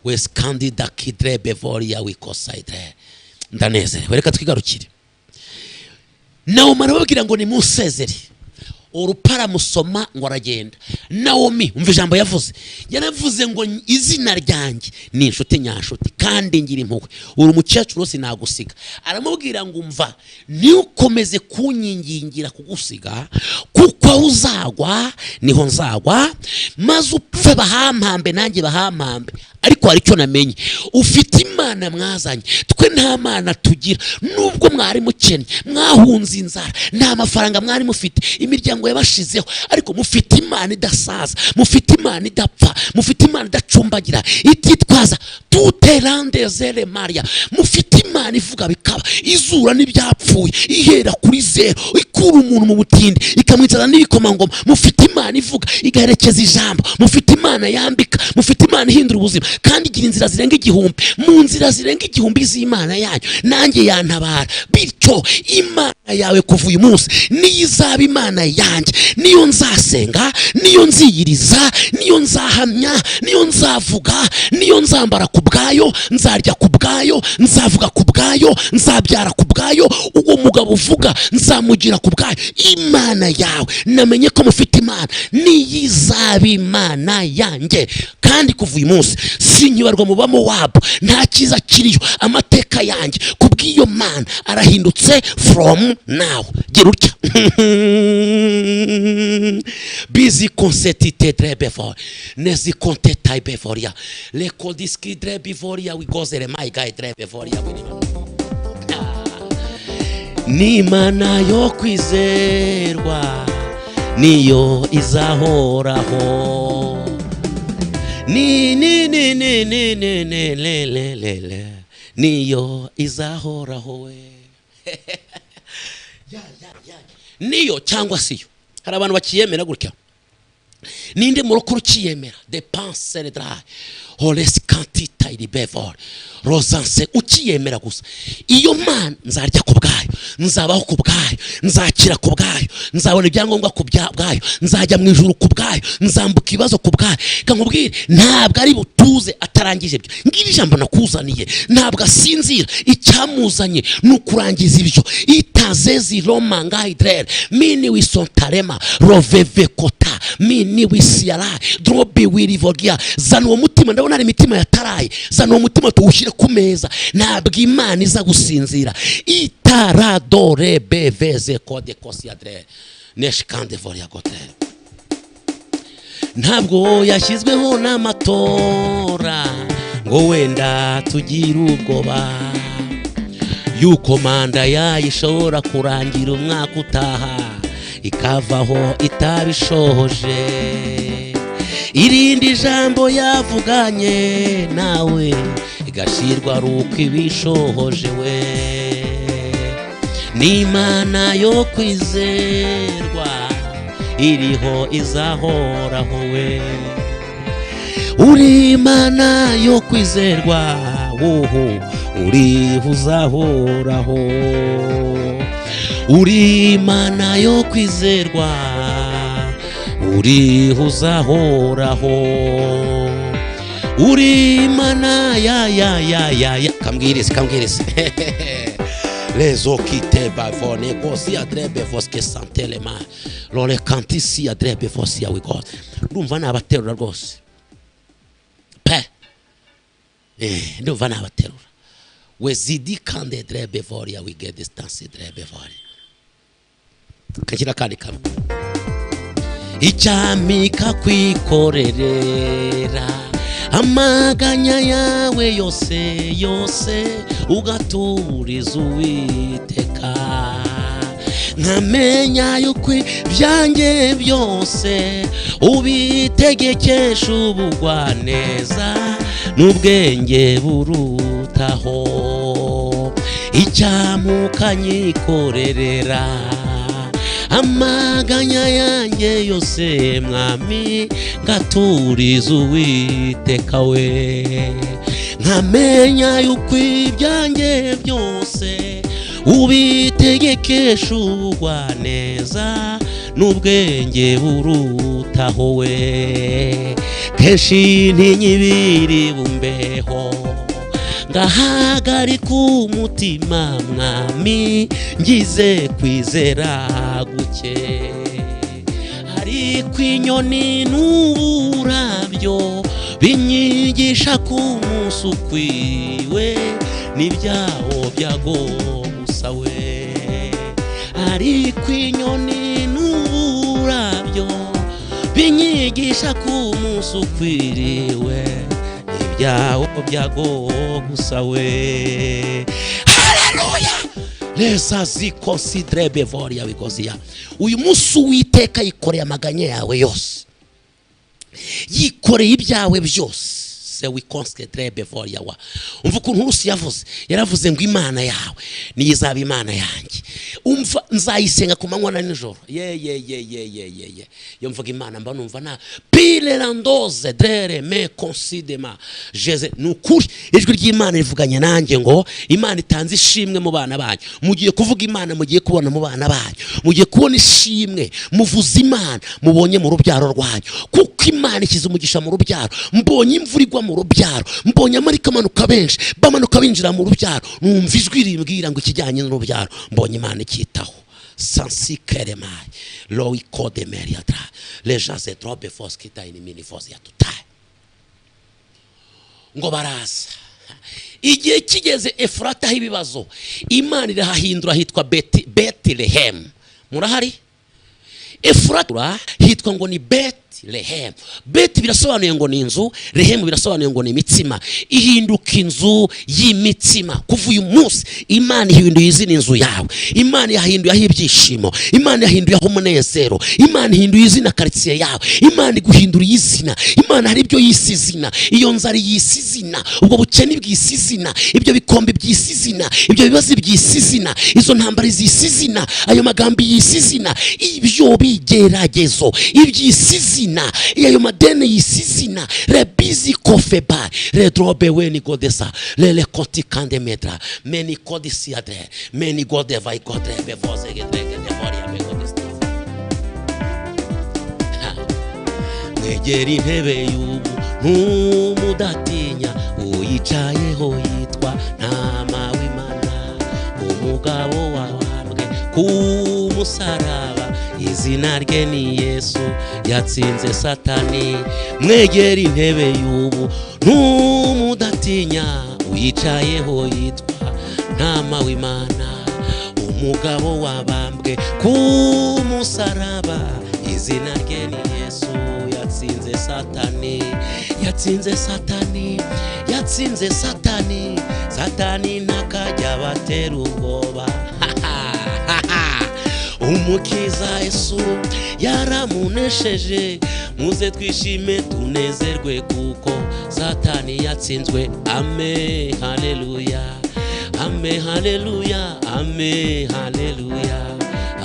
Wes candida kidre bevoria wikosaidre. Ndanezerewe, reka twigarukire. Naomi arababwira ngo nimusezere, urupara musoma ngo aragenda. Naomi umva ijambo yavuze, yaravuze ngo izina ryanjye ni inshuti nyashuti kandi ngira impuhwe, uri umukecuru sinagusiga. Aramubwira ngo umva, ntukomeze kunyingingira kugusiga, kuko uzagwa niho nzagwa, maze upfe bahampambe nanjye bahampambe. Ariko hari icyo namenye, ufite Imana mwazanye, twe nta Mana tugira. Nubwo mwari mukennye, mwahunze inzara, nta mafaranga mwari mufite, imiryango yabashizeho, ariko mufite Imana idasaza, mufite Imana idapfa, mufite Imana idacumbagira, ititwaza tuterande zere Maria. Mufite Imana ivuga bikaba, izura n'ibyapfuye, ihera kuri zero, ikura umuntu mu butindi ikamwizana n'ibikomangoma. Mufite Imana ivuga igaherekeza ijambo, mufite Imana yambika, mufite Imana ihindura ubuzima kandi igira inzira zirenga igihumbi. Mu nzira zirenga igihumbi z'Imana yanyu nanjye yantabara. Bityo Imana yawe kuva uyu munsi niyo izaba Imana yanjye, niyo nzasenga, niyo nziyiriza, niyo nzahamya, niyo nzavuga, niyo nzambara ku bwayo, nzarya ku bwayo, nzavuga ku bwayo, nzabyara ku bwayo. Uwo mugabo uvuga nzamugira ku bwayo. Imana yawe namenye ko mufite Imana, niyo izaba Imana yanjye. Kandi kuva uyu munsi sinkibarwa mu Bamowabu, nta cyiza kiriyo. Amateka yanjye kubw'iyo Mana arahindutse from now. Gira utya busy concertite drebefor nezi conteta beforia le codiski drebeforia we gozere my guy drebeforia. Ni Imana yo kwizerwa, niyo izahoraho. Niyo izahoraho we. Niyo cyangwa siyo. Hari abantu bakiyemera gutya. Ninde murokuru kiyemera dépense le dra holes quantité il bevor rosanse ukiyemera gusa. Iyo Mana nzarya ku bwayo, nzabaho ku bwayo, nzakira ku bwayo, nzabona ibyangombwa ku bwayo, nzajya mu ijuru ku bwayo, nzambuka ibibazo ku bwayo. Kankubwire ntabwo ari butuze atarangije ibyo. Ngira ijambo nakuzaniye, ntabwo asinzira, icyamuzanye nukurangiza ibyo. Itazezi Roma ngaidrere mini wisontarema roveve kota mini wisiara drobi wirivogia. Zana uwo mutima, ndabona ari imitima yataraye. Zana uwo mutima tuwushyire ku meza. Ntabwo Imana iza gusinzira. Itaradore beveze kode kosiadre neshikande voria gote. Ntabwo yashyizweho n'amatora ngo wenda tugira ubwoba yuko manda yayishobora kurangira umwaka utaha ikavaho itabishoje. irindi jambo yavuganye nawe igashirwa ruko ibishohoje we. N'Imana yo kwizerwa iriho izahoraho we. Uri Imana yo kwizerwa woho uriho uzahoraho. Uri Imana yo kwizerwa uriho uzahoraho. Uri Imana ya kambwirize les eaux qui te bavonent aussi adrebe voske santelema lole kantisi adrebe vosia we God. Ndumva nabaterura rwose pe ndumva nabaterura we zidi kande drebe voria we get distance drebe voria kakira kandi kamwe icyamika kwikorerera amaganya yawe yose ugaturiza Uwiteka. Nkamenya yuko ibyanjye byose ubitegekesha ubugwaneza n'ubwenge burutaho. Icyamuka nyikorerera amaganya yanjye yose mwami ngaturiza Uwiteka we. Nkamenya yuko ibyanjye byose ubitegekesha ubugwaneza n'ubwenge burutaho we. Kenshi ntinyibiri bumbeho ngahagarika umutima mwami ngize kwizera guke. Ariko inyoni n'uburabyo binyigisha ku munsi ukwiwe n'ibyaho byago gusa we. Ariko inyoni n'uburabyo binyigisha ku munsi ukwiriwe ibyaho byago gusa we. Haleluya. Lesa zikonsidre bevoria bikozia. Uyu munsi Uwiteka yikoreye amaganya yawe yose, yikoreye ibyawe byose. Se wikonsidre bevoria wa. Umva ukuntu Rusi yaravuze ngo Imana yawe ni izaba Imana yanjye. Umva nzayisenga ku manywa na nijoro. Ye. Yo mvuga Imana mba numva na pile landoze dere me considema Jeze. Nukuri ijwi ry'Imana rivuganye nanjye ngo Imana itanze ishimwe mu bana banyu. Mugiye kuvuga Imana, mugiye kubona mu bana banyu, mugiye kubona ishimwe, muvuza Imana mubonye mu rubyaro rwanyu. Kuko Imana ikiza umugisha mu rubyaro. Mbonye imvura igwa mu rubyaro, mbonye amarika manuka benshi bamanuka binjira mu rubyaro. Numva ijwi rimbwira ngo ikijyanye n'urubyaro mbonye Imana ikitaho. Sansi keremai loi code meriatra lejaze drobe fos kita ini mini fos ya tutai ngo baraza. Igihe kigeze Efurata hibibazo, Imana irahindura hitwa Bethlehem. Murahari? Efurata hitwa ngo ni Bethlehem. Beti birasobanuye ngo ni inzu, Lehem birasobanuye ngo ni imitsima. Ihinduka inzu y'imitsima. Kuva uyu munsi Imana ihinduye izina inzu yawe. Imana yahinduye aho ibyishimo. Imana yahinduye aho umunezero. Imana ihinduye izina quartier yawe. Imana iguhindura izina. Imana hari ibyo yisizina. Iyo nzari yisizina, ubwo bukene bwisizina, ibyo bikombe byisizina, ibyo bibazo byisizina, izo ntambara zisizina, ayo magambo yisizina, ibyo bigeragezo ibyisizina, ayo madene yisizina, rebizi kofeba redrobe weni godesa lele konti kande medra meni kodisi adre meni gode vai godre bevoze gedrege devoria begodista. Mwegera intebe y'ubu ntumudatinya, uyicayeho yitwa Ntama w'Imana, umugabo wabambwe ku musaraba, izina rye ni Yesu yatsinze Satani. Mwegera intebe y'ubu ntumudatinya, uyicayeho yitwa Ntama w'Imana, umugabo wabambwe ku musaraba, izina rye ni Yesu yatsinze Satani. Yatsinze Satani, yatsinze Satani, Satani nakajya batera ubwoba. Umukiza Yesu yaramunesheje, muze twishime tunezerwe kuko Satani yatsinzwe. Amen, haleluya, amen, haleluya, amen, haleluya,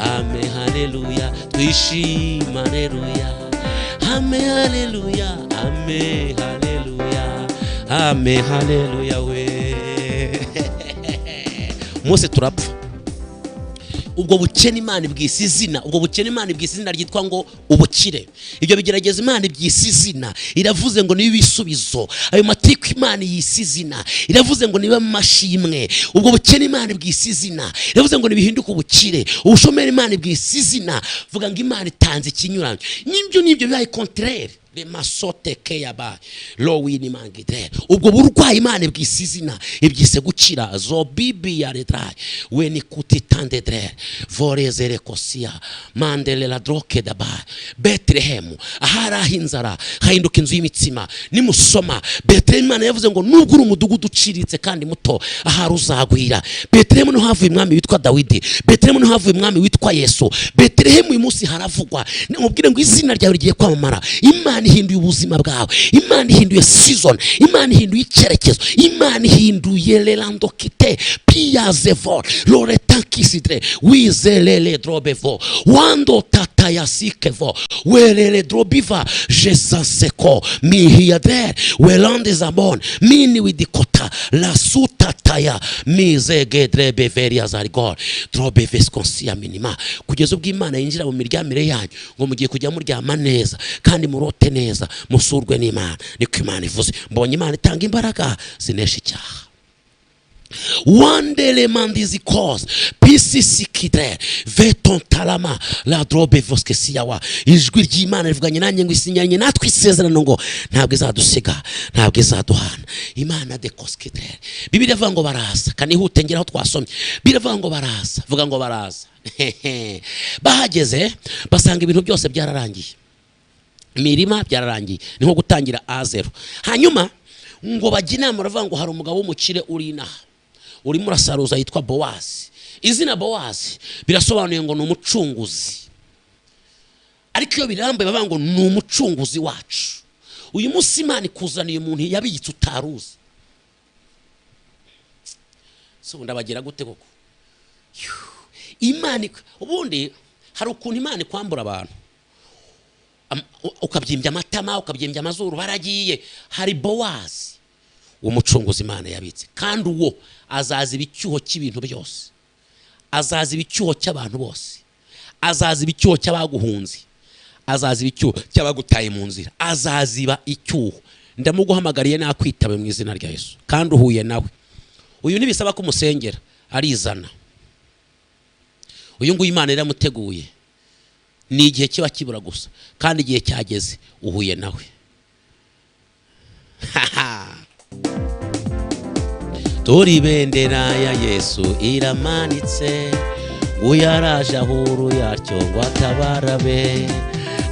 amen, haleluya, twishima, haleluya, amen, haleluya, amen, haleluya, amen, haleluya. We Mose turapfa. Ubwo bukene Imana ibwise izina, ubwo bukene Imana ibwise izina ryitwa ngo ubukire. Ibyo bigerageza Imana ibwise izina, iravuze ngo niba ibisubizo. Ayo matiku Imana yise izina, iravuze ngo niba amashimwe. Ubwo bukene Imana ibwise izina, iravuze ngo nibihinduke ubukire. Ubushomeri Imana ibwise izina, vuga ngo Imana itanze ikinyuranyo. Nibyo bibaye contraire. Le masote keyaba lo wini mangidre. Ubwo burwayi Imana ibwise izina, ibyise gukira. Zo bibi ya retrai weni kutitande dre vorezere kosia mandele la droke daba. Bethlehem ahari inzara hahinduka inzu y'imitsima. Nimusoma Bethlehem Imana yavuze ngo nubwo uri umudugudu uciritse kandi muto ahari uzagwira. Bethlehem no havuye umwami witwa Dawidi. Bethlehem no havuye umwami witwa Yesu. Bethlehem uyu munsi haravugwa. Mubwire ngo izina ryawe rigiye kwamamara. Imana ihinduye ubuzima bwawe, Imana ihinduye season, Imana ihinduye icyerekezo, Imana ihinduye lerandokite piyazevo loretankisire wizelele drobevo wando tatayasikevo welele drobiva jesanseko mihiyadre welande zamon mini widikota la sutataya mizegedre beveria zarigor drobeveskonsia minima. Kugeza ubwo Imana yinjira mu miryamire yanyu ngo mugiye kujya muryama neza kandi murote neza, musurwe n'Imana. Niko Imana ivuze. Mbonye Imana itanga imbaraga zinesha icyaha. One element is cause pisi sikidre veton talama la drobe voske siyawa. Ijwi ry'Imana rivuganye nanjye ngo isinyanye natwe isezerano ngo ntabwo izadusiga, ntabwo izaduhana. Imana de koskidre. Bibiliya ivuga ngo baraza, kanihute ngeraho twasomye. Bibiliya ivuga ngo baraza, vuga ngo baraza. Bahageze basanga ibintu byose byararangiye. Imirima byararangiye, ni nko gutangira A0. Hanyuma ngo bajya inama baravuga ngo hari umugabo w'umukire uri inaha, urimo urasaruza yitwa Bowazi. Izina Bowazi birasobanuye ngo ni umucunguzi, ariko iyo birambaye bavuga ngo ni umucunguzi wacu. Uyu munsi Imana ikuzaniye umuntu yabitse utaruzi. So ndabagira gute koko? Imana ubundi hari ukuntu Imana kwambura abantu, ukabyimbya amatama, ukabyimbya amazuru, baragiye. Hari Bowazi umucunguzi Imana yabitse, kandi uwo azaza ibicyuho cy'ibintu byose, azaza ibicyuho cy'abantu bose, azaza ibicyuho cy'abaguhunze, azaza ibicyuho cy'abagutaye mu nzira, azaziba icyuho. Ndamuguhamagariye nakwitabe mu izina rya Yesu, kandi uhuye nawe. Uyu ntibisaba ko umusengera, arizana. Uyu nguyu Imana iramuteguye. Ni igihe kiba kibura gusa, kandi igihe cyageze uhuye nawe. Tori bendera ya Yesu iramanitse, uyaraje ahuru yacyo ngo atabarabe.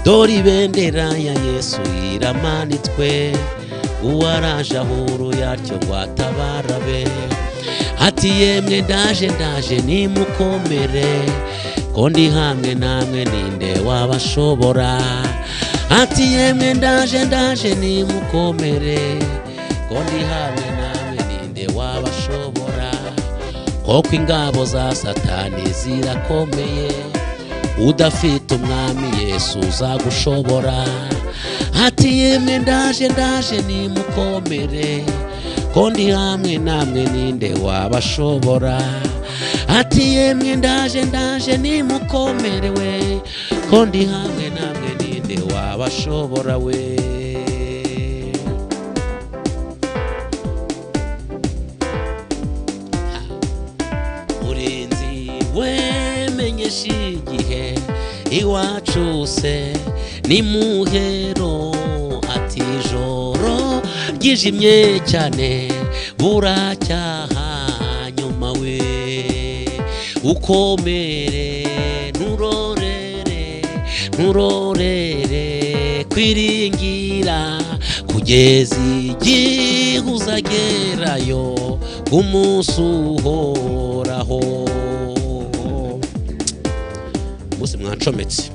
Tori bendera ya Yesu iramanitswe, uwaraje ahuru yacyo ngo atabarabe. Ati yemwe ndaje nimukomere, kondi hamwe namwe ninde wabashobora. Ati yemwe ndaje nimukomere, kondi hamwe namwe ninde wabashobora. Koko ingabo za Satani zirakomeye, udafite umwami Yesu uzagushobora. Ati yemwe ndaje nimukomere, kondi hamwe namwe ninde wabashobora. Ati yemwe ndaje nimukomere we, kondi hamwe namwe ninde wabashobora we. Murinzi wemenyesha igihe iwacu se ni muhero. Ati joro ryijimye cyane buracyaha, nyuma we ukomere nturorere kwiringira kugeza igihe uzagerayo umunsi uhoraho. Bose mwancometse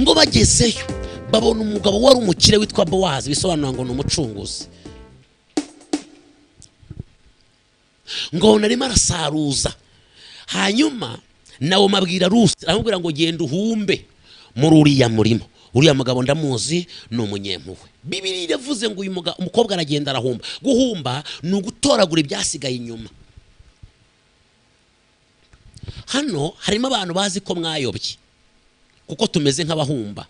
ngo bagezeyo babona umugabo wari umukire witwa Bowazi, bisobanura ngo ni umucunguzi. Ngo narimo arasaruza, hanyuma nawe mabwira Rusi, aramubwira ngo genda uhumbe muri uriya murimo. Uriya mugabo ndamuzi, ni umunyempuhwe. Bibiliya iravuze ngo uyu umukobwa aragenda arahumba. Guhumba ni ugutoragura ibyasigaye inyuma. Hano harimo abantu bazi ko mwayobye, kuko tumeze nk'abahumba.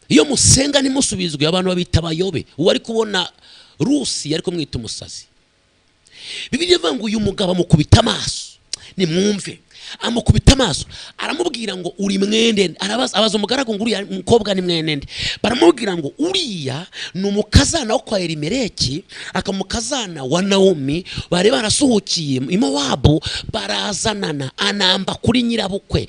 Iyo musenga ntimusubizwe, abantu babita abayobe. Uwo ari kubona Rusi yari kumwita umusazi. Bibiliya ivuga ngo uyu mugabo amukubita amaso, nimwumve, amukubita amaso, aramubwira ngo uri mwende. Abaza umugaragu ngo uriya mukobwa ni mwende. Baramubwira ngo uriya ni umukazana wo kwa Elimeleki, akamukazana wa Naomi, bari barasuhukiye i Mowabu, barazanana, anamba kuri nyirabukwe.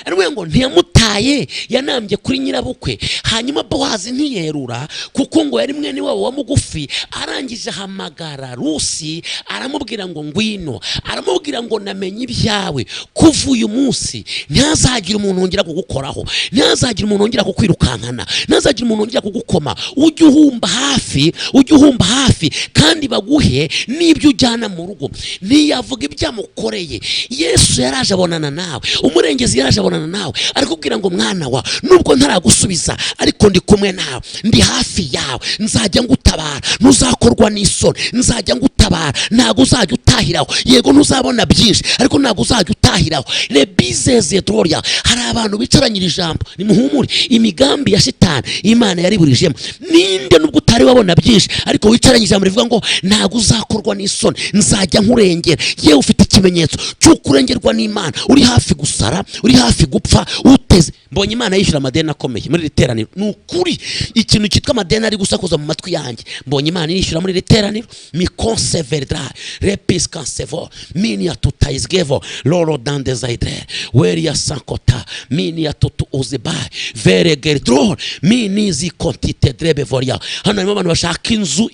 Ariwe ngo ntiyamutaye, yanambye kuri nyirabukwe. Hanyuma Bowazi ntiyerura, kuko ngo yari mwene wabo wa mugufi. Arangije ahamagara Rusi, aramubwira ngo ngwino. Aramubwira ngo namenye ibyawe, kuva uyu munsi ntazagira umuntu wongera kugukoraho, ntazagira umuntu wongera kukwirukankana, ntazagira umuntu wongera kugukoma. Ujye uhumba hafi, kandi baguhe n'ibyo ujyana mu rugo. Ntiyavuga ibyamukoreye. Yesu yaraje abonana nawe, umurengezi yaraje abonana nawe, arakubwira ngo mwana wa, nubwo ntaragusubiza ariko ndi kumwe nawe, ndi hafi yawe, nzajya ngutabara, ntuzakorwa n'isoni, nzajya ngutabara. Ntago uzajya utahiraho, yego ntuzabona byinshi, ariko ntago uzajya utahiraho. Lebizeze Gloria, hari abantu bicaranyira ijambo. Nimuhumure, imigambi ya Shitani Imana yariburijemo. Ninde nubwo utari wabona byinshi, ariko wicaranye ijambo rivuga ngo ntago uzakorwa n'isoni, nzajya nkurengera. Yewe ufite ikimenyetso cy'ukurengerwa n'Imana, uri hafi gusara, uri hafi gupfa, uteze. Mbonye Imana yishyura amadeni akomeye muri riteraniro. Nukuri ikintu cyitwa amadeni ari gusakuza mu matwi yanjye, mbonye Imana yishyura muri riteraniro. Mi conseverdra repis cansevo minia tutaisgevo loro dande zaidre weria sankota minia tutu uzibai vere gerdro minizi kontite drebe voria. Hano harimo abantu bashaka inzu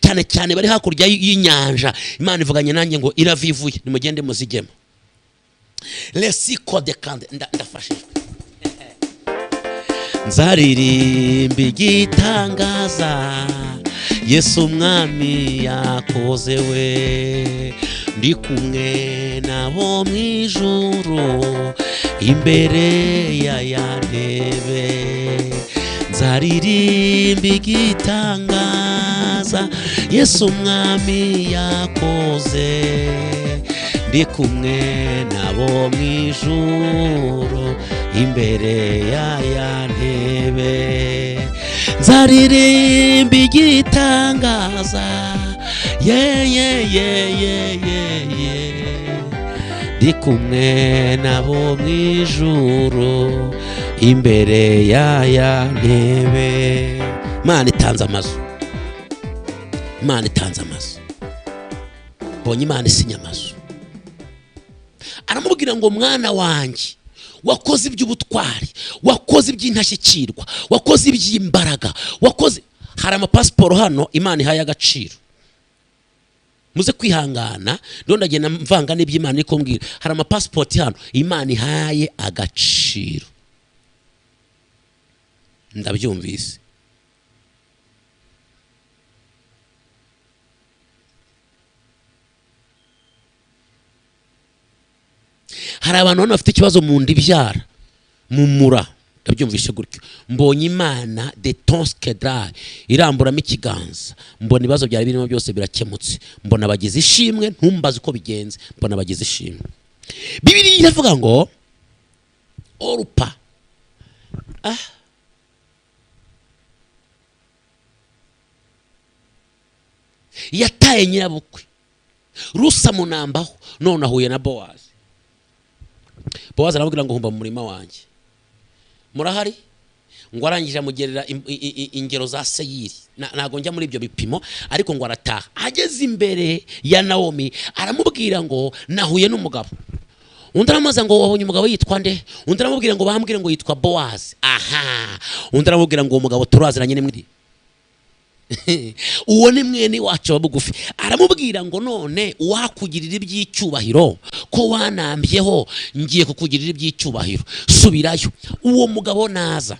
cyane cyane bari hakurya y'inyanja. Imana ivuganye nanjye ngo iravivuye, nimugende muzigemo. Lesiko de kande ndafashijwe. Nzaririmba igitangaza Yesu umwami yakoze we, ndi kumwe nabo mu ijuru imbere ya ntebe. Nzaririmba igitangaza Yesu umwami yakoze, ndi kumwe nabo mu ijuru imbere ya ntebe. Nzaririmba igitangaza ndi kumwe nabo mu ijuru imbere ya ntebe. Imana itanze amazu, Imana itanze amazu. Bonye Imana isinya amazu. Aramubwira ngo mwana wanjye, wakoze iby'ubutwari, wakoze iby'intashyikirwa, wakoze iby'imbaraga, wakoze. Hari amapasiporo hano Imana ihaye agaciro. Muze kwihangana, ndo ndagenda mvanga n'iby'Imana iri kumbwira. Hari amapasipoti hano Imana ihaye agaciro. Ndabyumvise. Hari abantu hano bafite ikibazo mu nda ibyara, mu mura. Ndabyumvishe gutyo. Mbonye Imana de tonskedra iramburamo ikiganza, mbona ibibazo byari birimo byose birakemutse. Mbona bagize ishimwe, ntumbaze uko bigenze, mbona bagize ishimwe. Bibiliya iravuga ngo Orupa yataye nyirabukwe, Rusa munambaho, none ahuye na Bowazi. Bowazi aramubwira ngo humba mu murima wanjye. Murahari? Ngo arangije amugerera ingero za Seyiri. Nago njya muri ibyo bipimo, ariko ngo arataha. Ageze imbere ya Naomi, aramubwira ngo nahuye n'umugabo. Undi aramaza ngo wabonye umugabo yitwa nde? Undi aramubwira ngo bambwire ngo yitwa Bowazi. Aha. Undi aramubwira ngo umugabo turaziranye n'imwe. uwo ni mwene wacu bugufi. Aramubwira ngo none wakugirira iby'icyubahiro ko wanambyeho, ngiye kukugirira iby'icyubahiro, subirayo. Uwo mugabo naza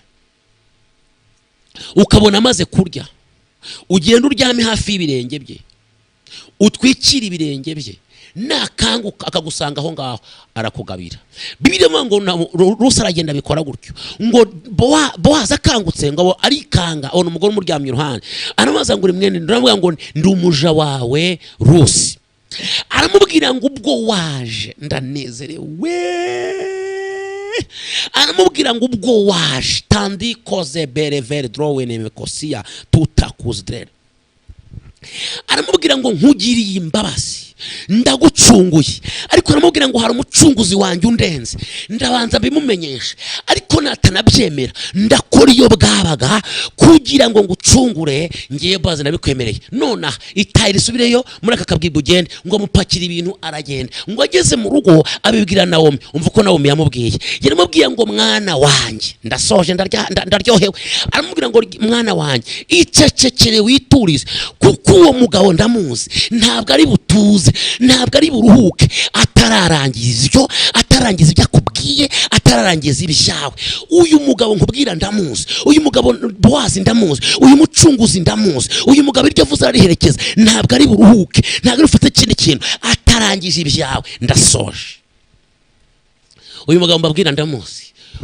ukabona amaze kurya, ugenda uryame hafi y'ibirenge bye, utwikira ibirenge bye, nakanguka akagusanga aho ngaho arakugabira. Bibiliya ngo Rusi aragenda bikora gutyo, ngo Bowazi akangutse ngo arikanga abona umugore umuryamye iruhande, aramubaza ngo uri mwene, aravuga ngo ndi umuja wawe Rusi. Aramubwira ngo ubwo waje ndanezerewe, aramubwira ngo ubwo waje tandi koze berevere drowe nemekosia tutakuzdre. Aramubwira ngo nkugiriye imbabazi, ndagucunguye, ariko aramubwira ngo hari umucunguzi wanjye undenze, ndabanza bimumenyesha, ariko natanabyemera ndakora iyo bwabaga kugira ngo ngucungure, ngiye baze nabikwemereye. Nona itayi risubireyo muri aka kabwibwa ugende, ngo mupakira ibintu aragenda. Ngo ageze mu rugo abibwira Nawomi. Umva ko Nawomi yamubwiye, yaramubwiye ngo mwana wanjye, ndasoje ndaryohewe. Aramubwira ngo mwana wanjye icecekere witurize, kuko uwo mugabo ndamuzi, ntabwo ari butuze, ntabwo ari buruhuke atararangiza ibyo, atararangiza ibyo akubwiye, atararangiza ibyawe. Uyu mugabo nkubwira ndamuzi, uyu mugabo Bowazi ndamuzi, uyu mucunguzi ndamuzi, uyu mugabo iryo avuze ariherekeza, ntabwo ari buruhuke, ntabwo ari bufate ikindi kintu atarangije ibyawe. Ndasoje. Uyu mugabo mbabwira ndamuzi,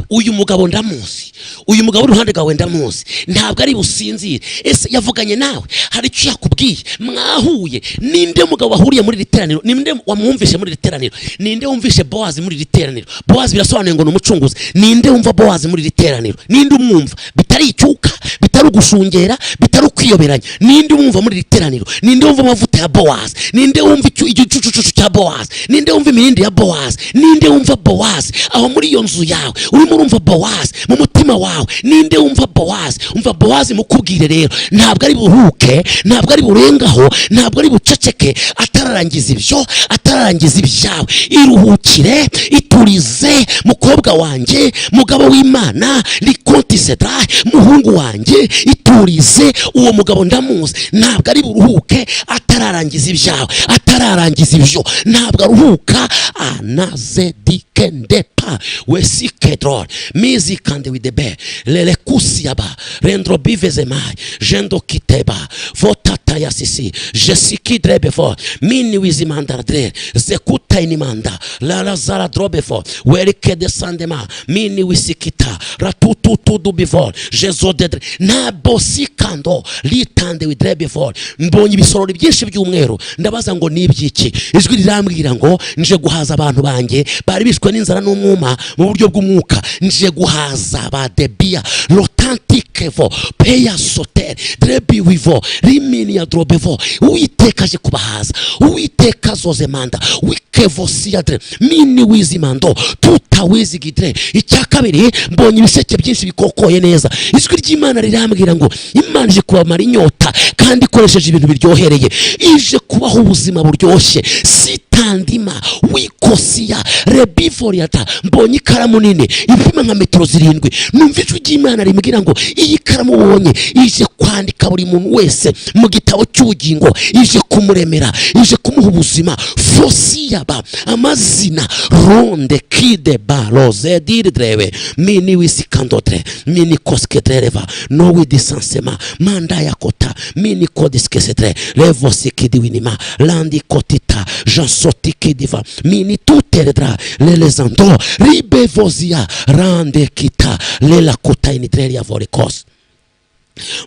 uyu mugabo ndamuzi, uyu mugabo uruhande rwawe ndamuzi, ntabwo ari businzire. Ese yavuganye nawe, hari icyo yakubwiye, mwahuye? Ninde mugabo wahuriye muri literaniro? Ninde wamwumvishe muri literaniro? Ninde wumvishe Bowazi muri literaniro? Bowazi birasobanuye ngo n'umucunguzi. Ninde wumva Bowazi muri literaniro? Ninde umwumva? Bitari icyuka, bitari ugushungera, bitari ukwiyoberanya. Ninde umwumva muri literaniro? Ninde wumva amavuta ya Bowazi? Ninde wumva igicucucu cya Bowazi? Ninde wumva imirindi ya Bowazi? Ninde wumva Bowazi aho muri iyo nzu yawe? Urimo urumva Bowazi mu mutima wawe? Ninde wumva Bowazi? Umva Bowazi mukubwire rero, ntabwo ari buruhuke, ntabwo ari burengaho, ntabwo ari buceceke atararangiza ibyo, atararangiza ibyawe. Iruhukire, iturize mukobwa wanjye, mugabo w'Imana, Likonti Sedra, muhungu wanjye, iturize. Uwo mugabo ndamuzi, ntabwo ari buruhuke atararangiza ibyawe, atararangiza ibyo, ntabwo aruhuka. Anaze dikendepa wesikedron mizi kande widebe lele kusiaba rendro bivezemai jendo kiteba votata yasisi jesiki drebefo mini wizimandardre zekuta inimanda la lazara drobefo werike desandema mini wisikita ratututu dubivol jezodedre na bosikando litande widrebefo. Mbonye ibisorori byinshi by'umweru, ndabaza ngo nibyiki. Ijwi rirambwira ngo nje guhaza abantu banjye bari bishwe n'inzara n'umwuma mu buryo bw'umwuka. Nje guhaza ba debia lotantikevo peya soter drebi wivo rimini ya drobevo. Uwiteka aje kubahaza, Uwiteka azozemanda wikevo siadre mini wizimando tutawizigidre. Icya kabiri, mbonye ibiseke byinshi bikokoye neza. Ijwi ry'Imana rirambwira ngo Imana ije kubamara inyota kandi ikoresheje ibintu biryohereye, ije kubaho ubuzima buryoshye. Sitandima wikosia rebivoriata. Mbonye ikaramu nini ipima nka metero 7. Numva ijwi ry'Imana rimbwira ngo iyi karamu ubonye ije kwandika buri muntu wese mu gitabo cy'ubugingo, ije kumuremera, ije kumuha ubuzima. Fosiyaba amazina ronde kide baroze dirdreve mini wisikandotre mini koskedreva no widisansema manda yakota mini kodiskesetre levo sikidwinima landi kotita jansotikidiva mini tuteredra lelezando ribevozia rande kita lela kota inidrelia vorikos.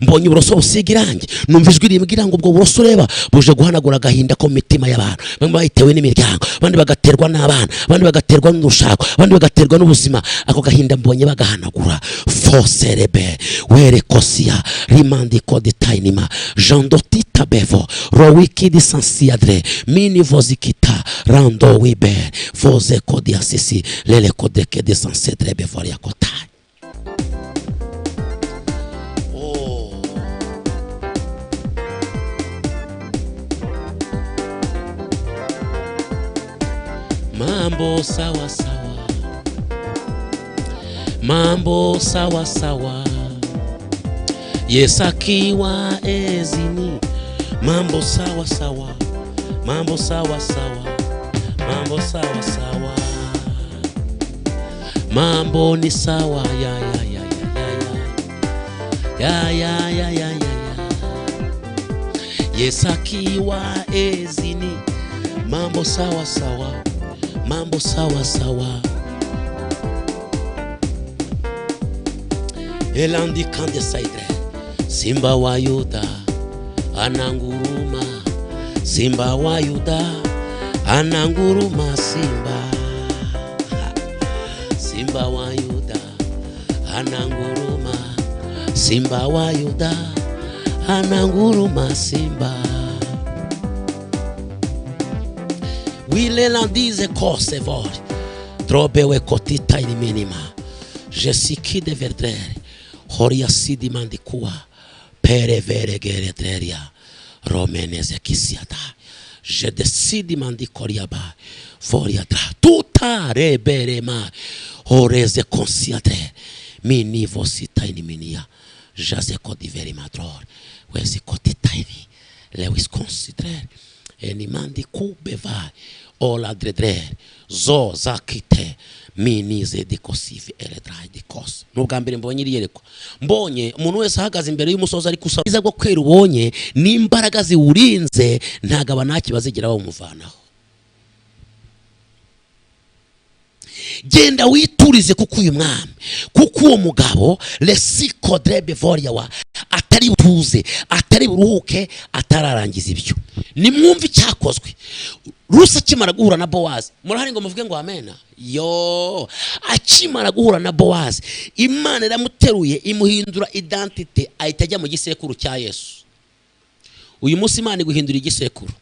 Mbonye uburoso busiga irangi, numva ijwi rimbwira ngo ubwo buroso ureba buje guhanagura agahinda ko mitima y'abantu. Bamwe bayitewe n'imiryango, abandi bagaterwa n'abana, abandi bagaterwa n'urushako, abandi bagaterwa n'ubuzima. Ako gahinda mbonye bagahanagura. Foserebe were kosia rimandi koditainima jandotita bevo rowiki disansiadre mini vozikita rando wibe voze kodiasisi lele kodeke disansedre bevo yakota. Mambo sawa sawa, mambo sawa sawa, Yesu akiwa ezini, mambo sawa sawa, mambo sawa sawa, mambo sawa sawa, mambo ni sawa, ya ya ya ya ya ya ya ya ya. Yesu akiwa ezini, mambo sawa sawa, mambo sawa sawa. Elandi kande saidre, Simba wa Yuda ananguruma, Simba wa Yuda ananguruma, Simba, Simba wa Yuda ananguruma, Simba wa Yuda ananguruma, Simba. Wile landize kose vor, trobewe kotita ili minima, jesiki de verdere, horia sidi mandikua, pere vere gere dreria, romeneze kisiada, je decidi mandikoria ba, foria dra, tuta rebere ma, horeze konsiade, mini vosita ini minia, jaze kodiveri madror, wezi kotitaini, lewis considere, eni mandi kubeva, ola dredre, zo zakite, minize dikosifi eledrai dikos. Nubwa mbere mbonye iriyereko, mbonye umuntu wese ahagaze imbere y'umusozi ari kusaba bwo kwera, ubonye n'imbaraga ziwurinze ntagaba nakibazigira bamuvanaho. Genda witurize kuko uyu mwami, kuko uwo mugabo lesiko drebe voria wa atari butuze, atari buruhuke, atararangiza ibyo. Nimwumva icyakozwe Rusa akimara guhura na Bowazi, murahari ngo muvuge ngo amena. Yo, akimara guhura na Bowazi, Imana iramuteruye imuhindura identite, ahita ajya mu gisekuru cya Yesu. Uyu munsi Imana iguhindura igisekuru.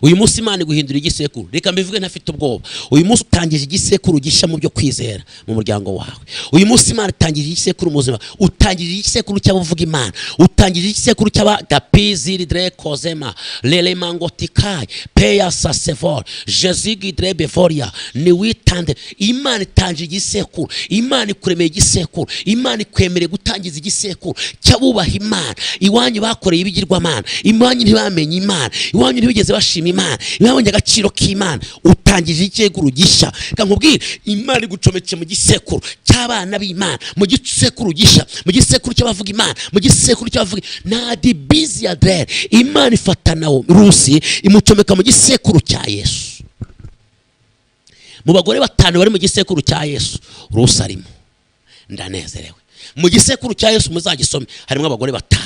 Uyu munsi Imana iguhindura igisekuru. Reka mbivuge ntafite ubwoba. Uyu munsi utangije igisekuru gisha mu byo kwizera mu muryango wawe. Uyu munsi Imana itangije igisekuru muzima. Utangije igisekuru cy'abavuga Imana. Utangije igisekuru cy'abagapiziri dre kozema lele mangotikai peya sasevor jezigi dre bevoria ni witande. Imana itangije igisekuru. Imana ikuremeye igisekuru. Imana ikwemere gutangiza igisekuru cy'abubaha Imana. Iwanyu bakoreye ibigirwamana. Iwanyu ntibamenye Imana. Iwanyu ntibigeze bashima Imana. Ibabonye agaciro k'Imana. Utangije igisekuru gisha. Nkubwire Imana igucometse mu gisekuru cy'abana b'Imana, mu gisekuru gisha, mu gisekuru cy'abavuga Imana, mu gisekuru cy'abavuga na dibizi ya dre. Imana ifatanaho Rusi imucomeka mu gisekuru cya Yesu. Mu bagore batanu bari mu gisekuru cya Yesu, Rusi arimo. Ndanezerewe. Mu gisekuru cya Yesu muzagisome harimo abagore batanu.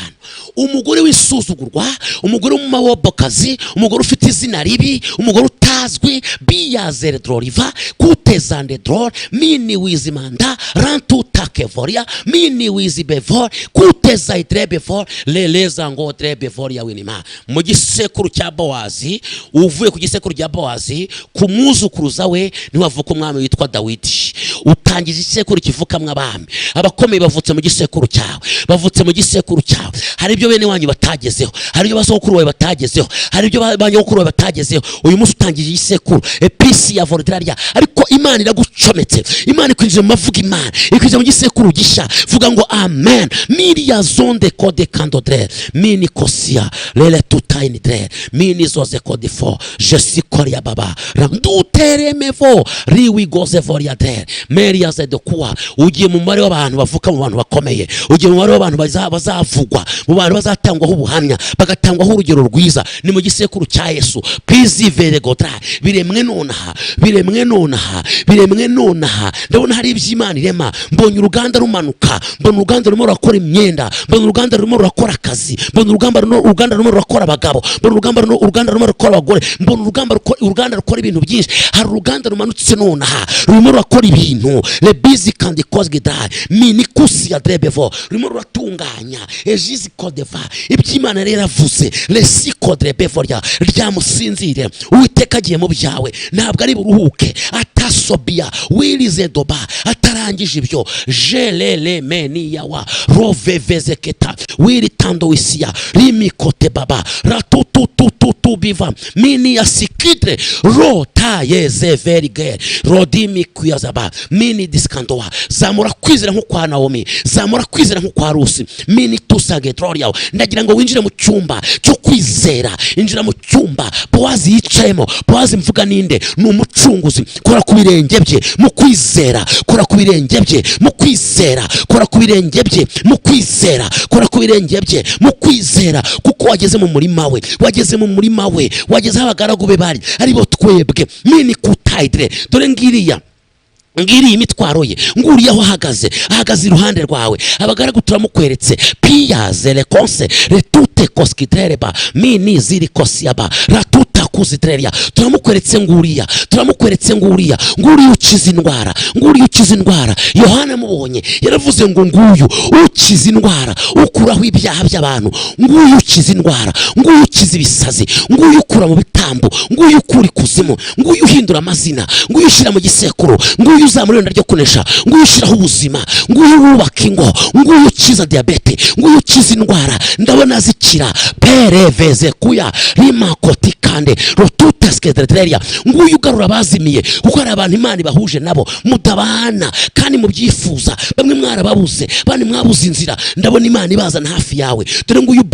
Umugore wisuzugurwa, umugore w'umumawobokazi, umugore ufite izina ribi, umugore utazwi, biyazere droriva, kutezande dror, mini wizimanda, rantu takevoria, mini wizibevor, kuteza idrebevor, leleza ngo drebevoria winima. Mu gisekuru cya Bowazi, uvuye ku gisekuru cya Bowazi, ku mwuzukuruza we niwavuka umwami witwa Dawidi. Utangije igisekuru kivukamwe abami. Abakomeye bavutse mu gisekuru cyawe, bavutse mu gisekuru cyawe. Hari ibyo bene wanyu batagezeho, hari ibyo basokuru bawe batagezeho, hari ibyo banyokuru bawe batagezeho. Uyu munsi utangije igisekuru episi ya voldraria, ariko Imana iragucometse. Imana ikwinjira mu mavuga Imana, ikwinjira mu gisekuru gisha. Vuga ngo amen. Miri ya zonde kode kandodre, mini kosia lele tutaini dre, mini zoze kode fo, je sikori ya baba randutere mevo riwi goze voria dre. Meri ya zedo kuwa ugiye mu mubare w'abantu bavuka mu bantu bakomeye, ugiye mu mubare w'abantu bazavugwa, mu bantu bazatangwaho ubuhamya, bagatangwaho urugero rwiza. Ni mu gisekuru cya Yesu. Please vere godra biremwe nonaha, biremwe nonaha, biremwe nonaha. Ndabona hari iby'Imana irema. Mbonye uruganda rumanuka, mbona uruganda rurimo rurakora imyenda, mbona uruganda rurimo rurakora akazi, mbona uruganda rurimo rurakora abagabo, mbona uruganda rurimo rurakora abagore, mbona uruganda rukora ibintu byinshi. Hari uruganda rumanutse nonaha rurimo rurakora ibintu le busy kandi kozge dai mini kusi ya drebevo rurimo ruratunganya ejizi kodeva iby'Imana rero avuze le sikodrebevoria ryamusinzire. Uwiteka agiye mu byawe, ntabwo ari buruhuke atasobia wilize doba atarangije ibyo. Jelele meni yawa rovevezeketa wili tando isia rimikote baba ratututututu tubiva mini ya sikidre rota yezeverige rodimi kuyazaba mini diskandoa zamura kwizera nko kwa Naomi, zamura kwizera nko kwa Rusi, mini tusage troria. Ndagira ngo winjire mu cyumba cyo kwizera, injira mu cyumba Bowazi yicayemo. Bowazi mvuga ninde? Ni umucunguzi. Kora ku birenge bye mu kwizera, kora ku birenge bye mu kwizera, kora ku birenge bye mu kwizera, kora ku birenge bye mu kwizera, kuko wageze mu murima we, wageze mu murima we, wageze abagaragu be bari aribo twebwe. Mini kutaidre dore ngiriya imitwaro ye, nguriya aho ahagaze iruhande rwawe. Abagaragu turamukweretse pia zele konse retute koskitreba mini ziri kosiaba ratuta kuzitreria. Turamukweretse nguriya ukiza indwara, nguriya ukiza indwara. Yohana mubonye yaravuze ngo nguyu ukiza indwara, ukuraho ibyaha by'abantu, nguyu ukiza indwara, nguyu ukiza ibisazi, nguyu ukura mu bitambo, nguyu ukura ikuzimu, nguyu uhindura amazina, nguyu ushyira mu gisekuru, nguyu uzamura irenda ryo kunesha, nguyu ushyiraho ubuzima, nguyu wubaka ingo, nguyu ukiza diabete, nguyu ukiza indwara. Ndabona zikira pereveze kuya rima kotikande rotuteskedreria. Nguyu ugarura abazimiye, kuko hari abantu Imana ibahuje nabo mutabana kandi mubyifuza. Bamwe mwarababuze, bandi mwabuze inzira. Ndabona Imana ibazana hafi yawe. Dore nguyu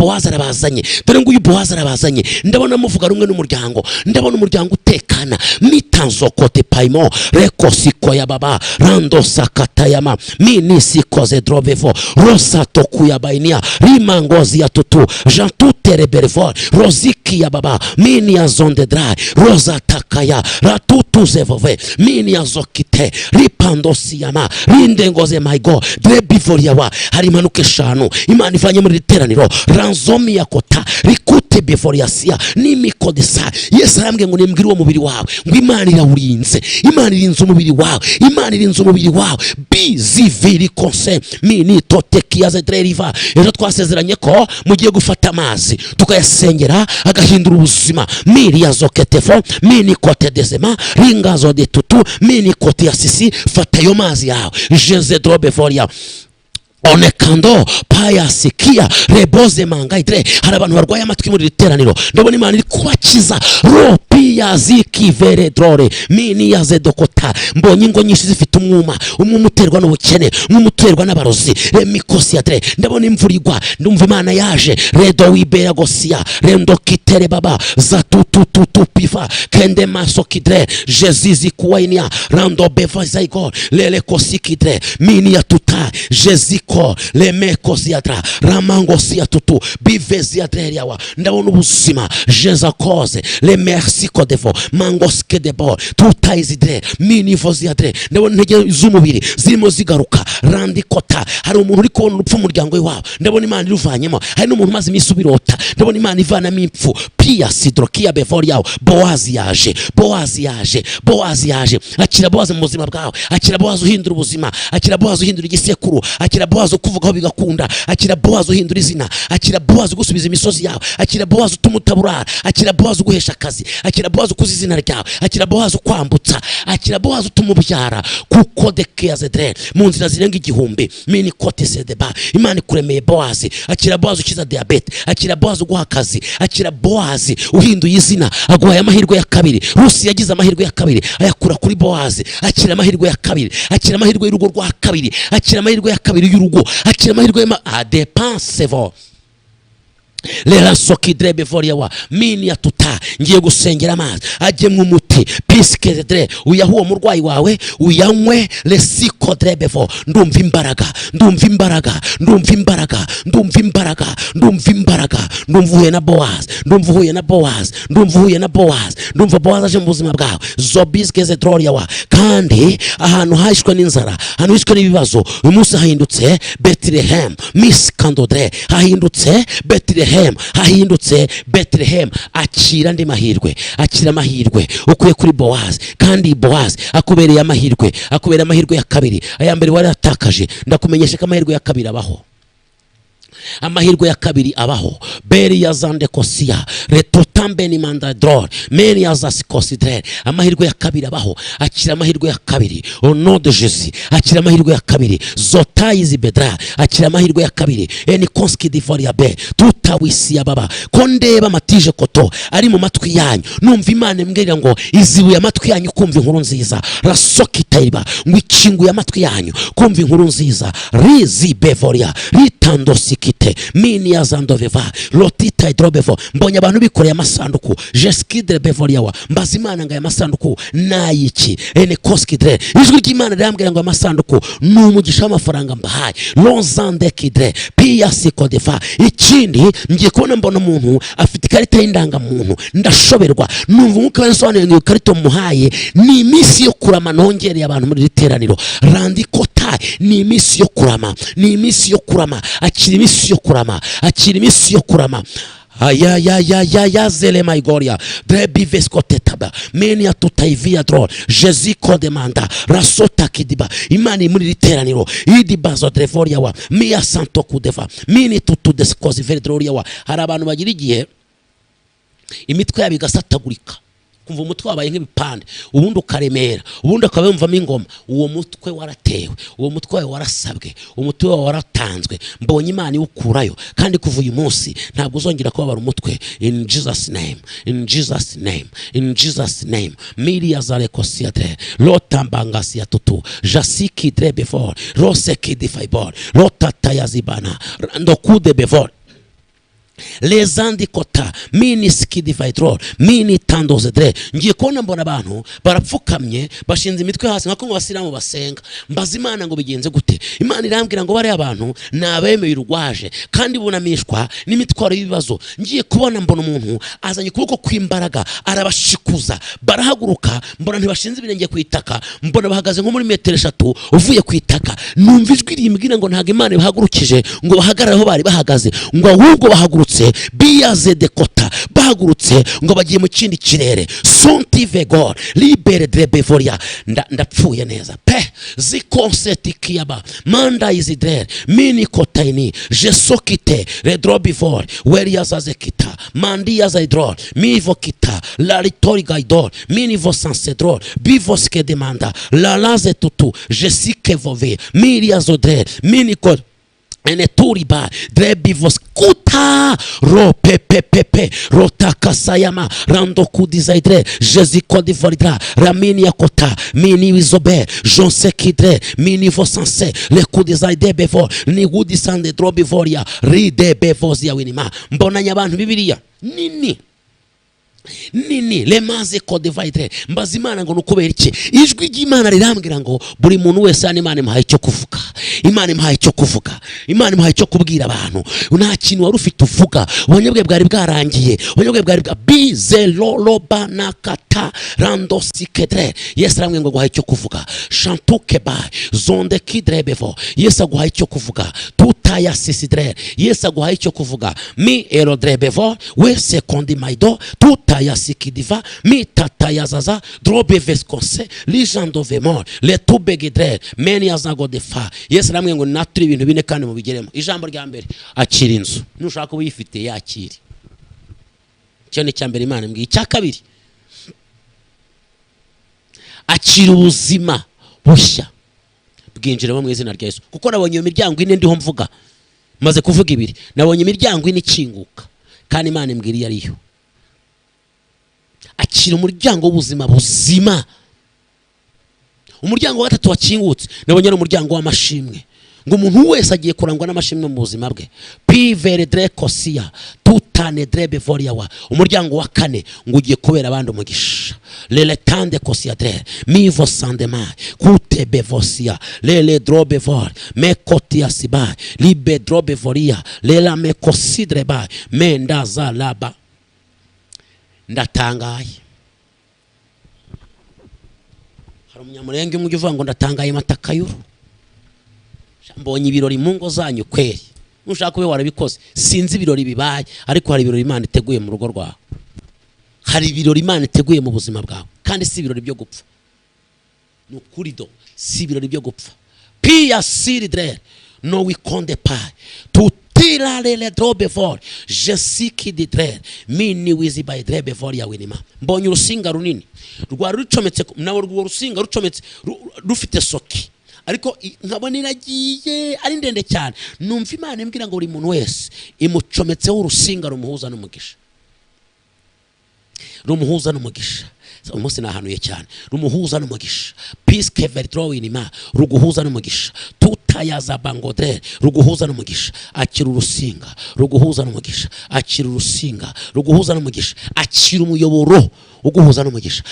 Bowazi arabazanye, ndabona muvuga rumwe n'umuryango, ndabona umuryango utekana. Mitanzo kote paimo rekosiko ya baba rando sakatayama mini sikoze drobevo rosa tokuya bainia rima ngozi ya tutu jantute berevo roziki ya baba mini ya zonde dry rosa takaya ratutu zevove mini ya zokite ripandosi yama rinde ngoze my God drebivoria wa. Hari impanuka eshanu Imana ivanye muri riteraniro ranzomi ya kota rikute bivoria sia nimikodesa. Yesu arambwiye ngo nimbwire uwo mubiri wawe ngo Imana irawurinze, Imana irinze umubiri wawe, Imana irinze umubiri wawe. Biziviri konse mini totekia zedreriva. Ejo twasezeranye ko mugiye gufata amazi tukayasengera agahindura ubuzima. Miri ya zoketefo mini kote desema ringazo de tutu mini kote ya sisi. Fata yo mazi yawe jeze drobe foria onekando paya sikia reboze mangaidre. Hari abantu barwaye amatwi muri riteraniro, ndabona Imana iri kubakiza. Ropia ziki vere drore mini ya zedokota. Mbonye ingo nyinshi zifite umwuma uterwa n'ubukene, uterwa n'abarozi remikosi yadre. Ndabona imvura igwa, ndumva Imana yaje redo wibera gosia rendo kitere baba zatutututu pifa kende masokidre jezizi kuwainia rando beva zaigo lele kosikidre mini ya tuta jeziko le mekosiatra ramangosia tutu biveziatreria wa. Ndabona ubuzima jeza koze le merci kodefo mangoske debo tutaizidre mini voziadre. Ndabona intege z'umubiri zirimo zigaruka randi kota. Hari umuntu uri kubona urupfu umuryango wawe, ndabona Imana iruvanyemo. Hari n'umuntu maze iminsi ubirota, ndabona Imana ivanamo impfu. Pia sidrokia bevoria Bowazi yaje. Akira Bowazi mu buzima bwawe, akira Bowazi uhindura ubuzima, akira Bowazi uhindura igisekuru, akira Bowazi ukuvugaho bigakunda, akira Bowazi uhindura izina, akira Bowazi gusubiza imisozi yawe, akira Bowazi utumutabura, akira Bowazi guhesha akazi, akira Bowazi ukuza izina ryawe, akira Bowazi kwambutsa, akira Bowazi utumubyara kuko dekea zedre mu nzira zirenga igihumbi mini kote sedeba. Imana ikuremeye Bowazi. Akira Bowazi ukiza diabete, akira Bowazi uguha akazi, akira Bowazi uhinduye izina aguhaye amahirwe ya kabiri. Rusi yagize amahirwe ya kabiri ayakura kuri Bowazi. Akira amahirwe ya kabiri, akira amahirwe y'urugo rwa kabiri, akira amahirwe ya kabiri y'urugo, akira amahirwe ya depensevo lera sokidre bevoria wa mini ya tuta. Ngiye gusengera amazi ajye mu muti piskedre uyahuwo murwayi wawe uyanywe lesikodre bevo. Ndumva imbaraga. Ndumva uhuye na Bowazi, ndumva Bowazi aje mu buzima bwawe. Zobiskeze droria wa. Kandi ahantu hashwe n'inzara, ahantu hishwe n'ibibazo, uyu munsi hahindutse Bethlehem miskandodre, hahindutse Bethlehem. Akira ndi mahirwe, akira amahirwe ukuye kuri Bowazi. Kandi Bowazi akubereye amahirwe ya kabiri. Aya mbere wari atakaje, ndakumenyesha ko amahirwe ya kabiri abaho. amahirwe ya kabiri abaho beri yazande kosia retotambe ni mandadror meni yazasikosidre amahirwe ya kabiri abaho akira amahirwe ya kabiri au nom de Jésus akira amahirwe ya kabiri zotayizi bedra akira amahirwe ya kabiri eni konski divoria be tutawisi ya baba kondeba matije koto ari mu matwi yanyu numva Imana imbwira ngo izibuye amatwi yanyu kumva inkuru nziza rasokitaiba ngo ikinguye amatwi yanyu kumva inkuru nziza rizi bevoria ritandosikite mini yazandoveva lotita hidrobevo mbonye abantu bikoreye amasanduku jeskidre bevoria wa mbaza Imana ngo aya masanduku nayiki ene koskidre ijwi ry'Imana rirambwira ngo amasanduku n'umugisha w'amafaranga mbahaye lonzande kidre pia sikodefa ikindi ngiye kubona mbona umuntu afite ikarita y'indanga muntu ndashoberwa numva umwuka w'Imana ngo ikarita muhaye ni iminsi yo kurama nongereye abantu muri literaniro randikota ni iminsi yo kurama ni iminsi yo kurama akiri iminsi yo kurama akiri iminsi yo kurama ya zele my gloria drebi veskotetaba meni atutaivia drol Jésus kodemanda rasota kidiba Imana muri literaniro idi bazo drevoria wa mia santo kudeva mini tutu deskozi verdroria wa hari abantu bagira igihe imitwe yabo igasatagurika kumva umutwe wabaye nk'ibipande ubundi ukaremera ubundi akabumvamo ingoma uwo mutwe waratewe uwo mutwe wawe warasabwe umutwe wawe waratanzwe mbonye Imana iwukurayo kandi kuva uyu munsi ntabwo uzongera kubabara umutwe in Jesus name in Jesus name in Jesus name milia zarekosiate lotambangasia tutu jasiki drebefort roseki difaibor lotatayazibana ndokude befort les andikota mini skidivaidrol mini tandozedre ngiye kubona mbona abantu barapfukamye bashinze imitwe hasi nkako ngo basiramu basenga mbaza Imana ngo bigenze gute Imana irambwira ngo bare abantu nabemeye urwaje kandi bunamishwa n'imitwaro y'ibibazo ngiye kubona mbona umuntu azanye kuboko kwimbaraga arabashikuza barahaguruka mbona ntibashinze ibirenge kwitaka mbona bahagaze nko muri metero 3 uvuye kwitaka numva ijwi rimbwira ngo ntago Imana bahagurukije ngo bahagarare aho bari bahagaze ngo ahubwo bahagurutse biyaze de kota bahagurutse ngo bagiye mu kindi kirere sontive gor libere de bevoria ndapfuye neza pe zikonsetikiaba manda izidre mini kotaini jesokite redrobivor weriazazekita mandia zaidrol mivokita la ritori gaidor mini vosansedrol bivoske demanda la laze tutu jesike vove miria zodre mini kot ene turiba drebivos kuta ro pepepepe rotaka sayama rando kudizaidre Jésus kodivoridra ramini yakota mini wizobe jonsekidre mini vosanse le kudizaide bevo ni gudisande drobivoria ride bevozia winima mbonanya abantu bibiliya nini lemaze kodivaidre mbaza Imana ngo nukubera iki ijwi ry'Imana rirambwira ngo buri muntu wese ani Imana imuhaye cyo kuvuga Imana imuhaye cyo kuvuga Imana imuhaye cyo kubwira abantu nta kintu wari ufite uvuga ubonyebwe bwari bwarangiye ubonyebwe bwari bizeloloba nakata randosikidre Yesu aramwe ngo guhaye cyo kuvuga chantukeba zonde kidrebevo Yesu aguhaye cyo kuvuga tutaya sisidre Yesu aguhaye cyo kuvuga mi erodrebevo we sekondi maido tuta yasikidiva mi tatayazaza drobe veskonse lijando vemor le tubegidre meni yazago defa Yesu namwe ngo naturi ibintu bine kandi mu bigeremo ijambo rya mbere akira inzu nushaka uyifite yakiri cyo ni cyambere Imana mbwiye cya kabiri akira ubuzima bushya bwinjiramo mu izina rya Yesu kuko nabonye iyo miryango ine ndiho mvuga maze kuvuga ibiri nabonye imiryango ine ikinguka kandi Imana imbwiriye ariyo akira umuryango w'ubuzima buzima umuryango wa gatatu wakingutse nabonye ari umuryango w'amashimwe ngo umuntu wese agiye kurangwa n'amashimwe mu buzima bwe pivere dre kosia tutane dre bevoria wa umuryango wa kane ngo ugiye kubera abandi umugisha lele tande kosia dre mivo sandema kute bevosia lele drobe vor me kotia siba libe drobe voria lela me kosidre ba menda za laba ndatangaye hari umunyamurenge umwe uvuga ngo ndatangaye matakayuru mbonye ibirori mu ngo zanyu kweri nushaka kube warabikoze sinzi ibirori bibaye ariko hari ibirori Imana iteguye mu rugo rwawe hari ibirori Imana iteguye mu buzima bwawe kandi si ibirori byo gupfa nukuri do si ibirori byo gupfa pia siridre no wikonde pa tuti tila le drobe for jesiki didre mini wizi by drebe for ya winima. Mbonye urusinga runini rwari rucometse nawe rwo rusinga rucometse rufite soki ariko nkabona iragiye ari ndende cyane. Numva Imana imbwira ngo buri muntu wese imucometseho urusinga rumuhuza n'umugisha, rumuhuza n'umugisha. Umunsi nahanuye cyane rumuhuza n'umugisha. Peace kever drawing ma ruguhuza n'umugisha. Tutayaza bangodre ruguhuza n'umugisha. Akira urusinga ruguhuza n'umugisha. Akira urusinga ruguhuza n'umugisha. Akira umuyoboro uguhuza n'umugisha.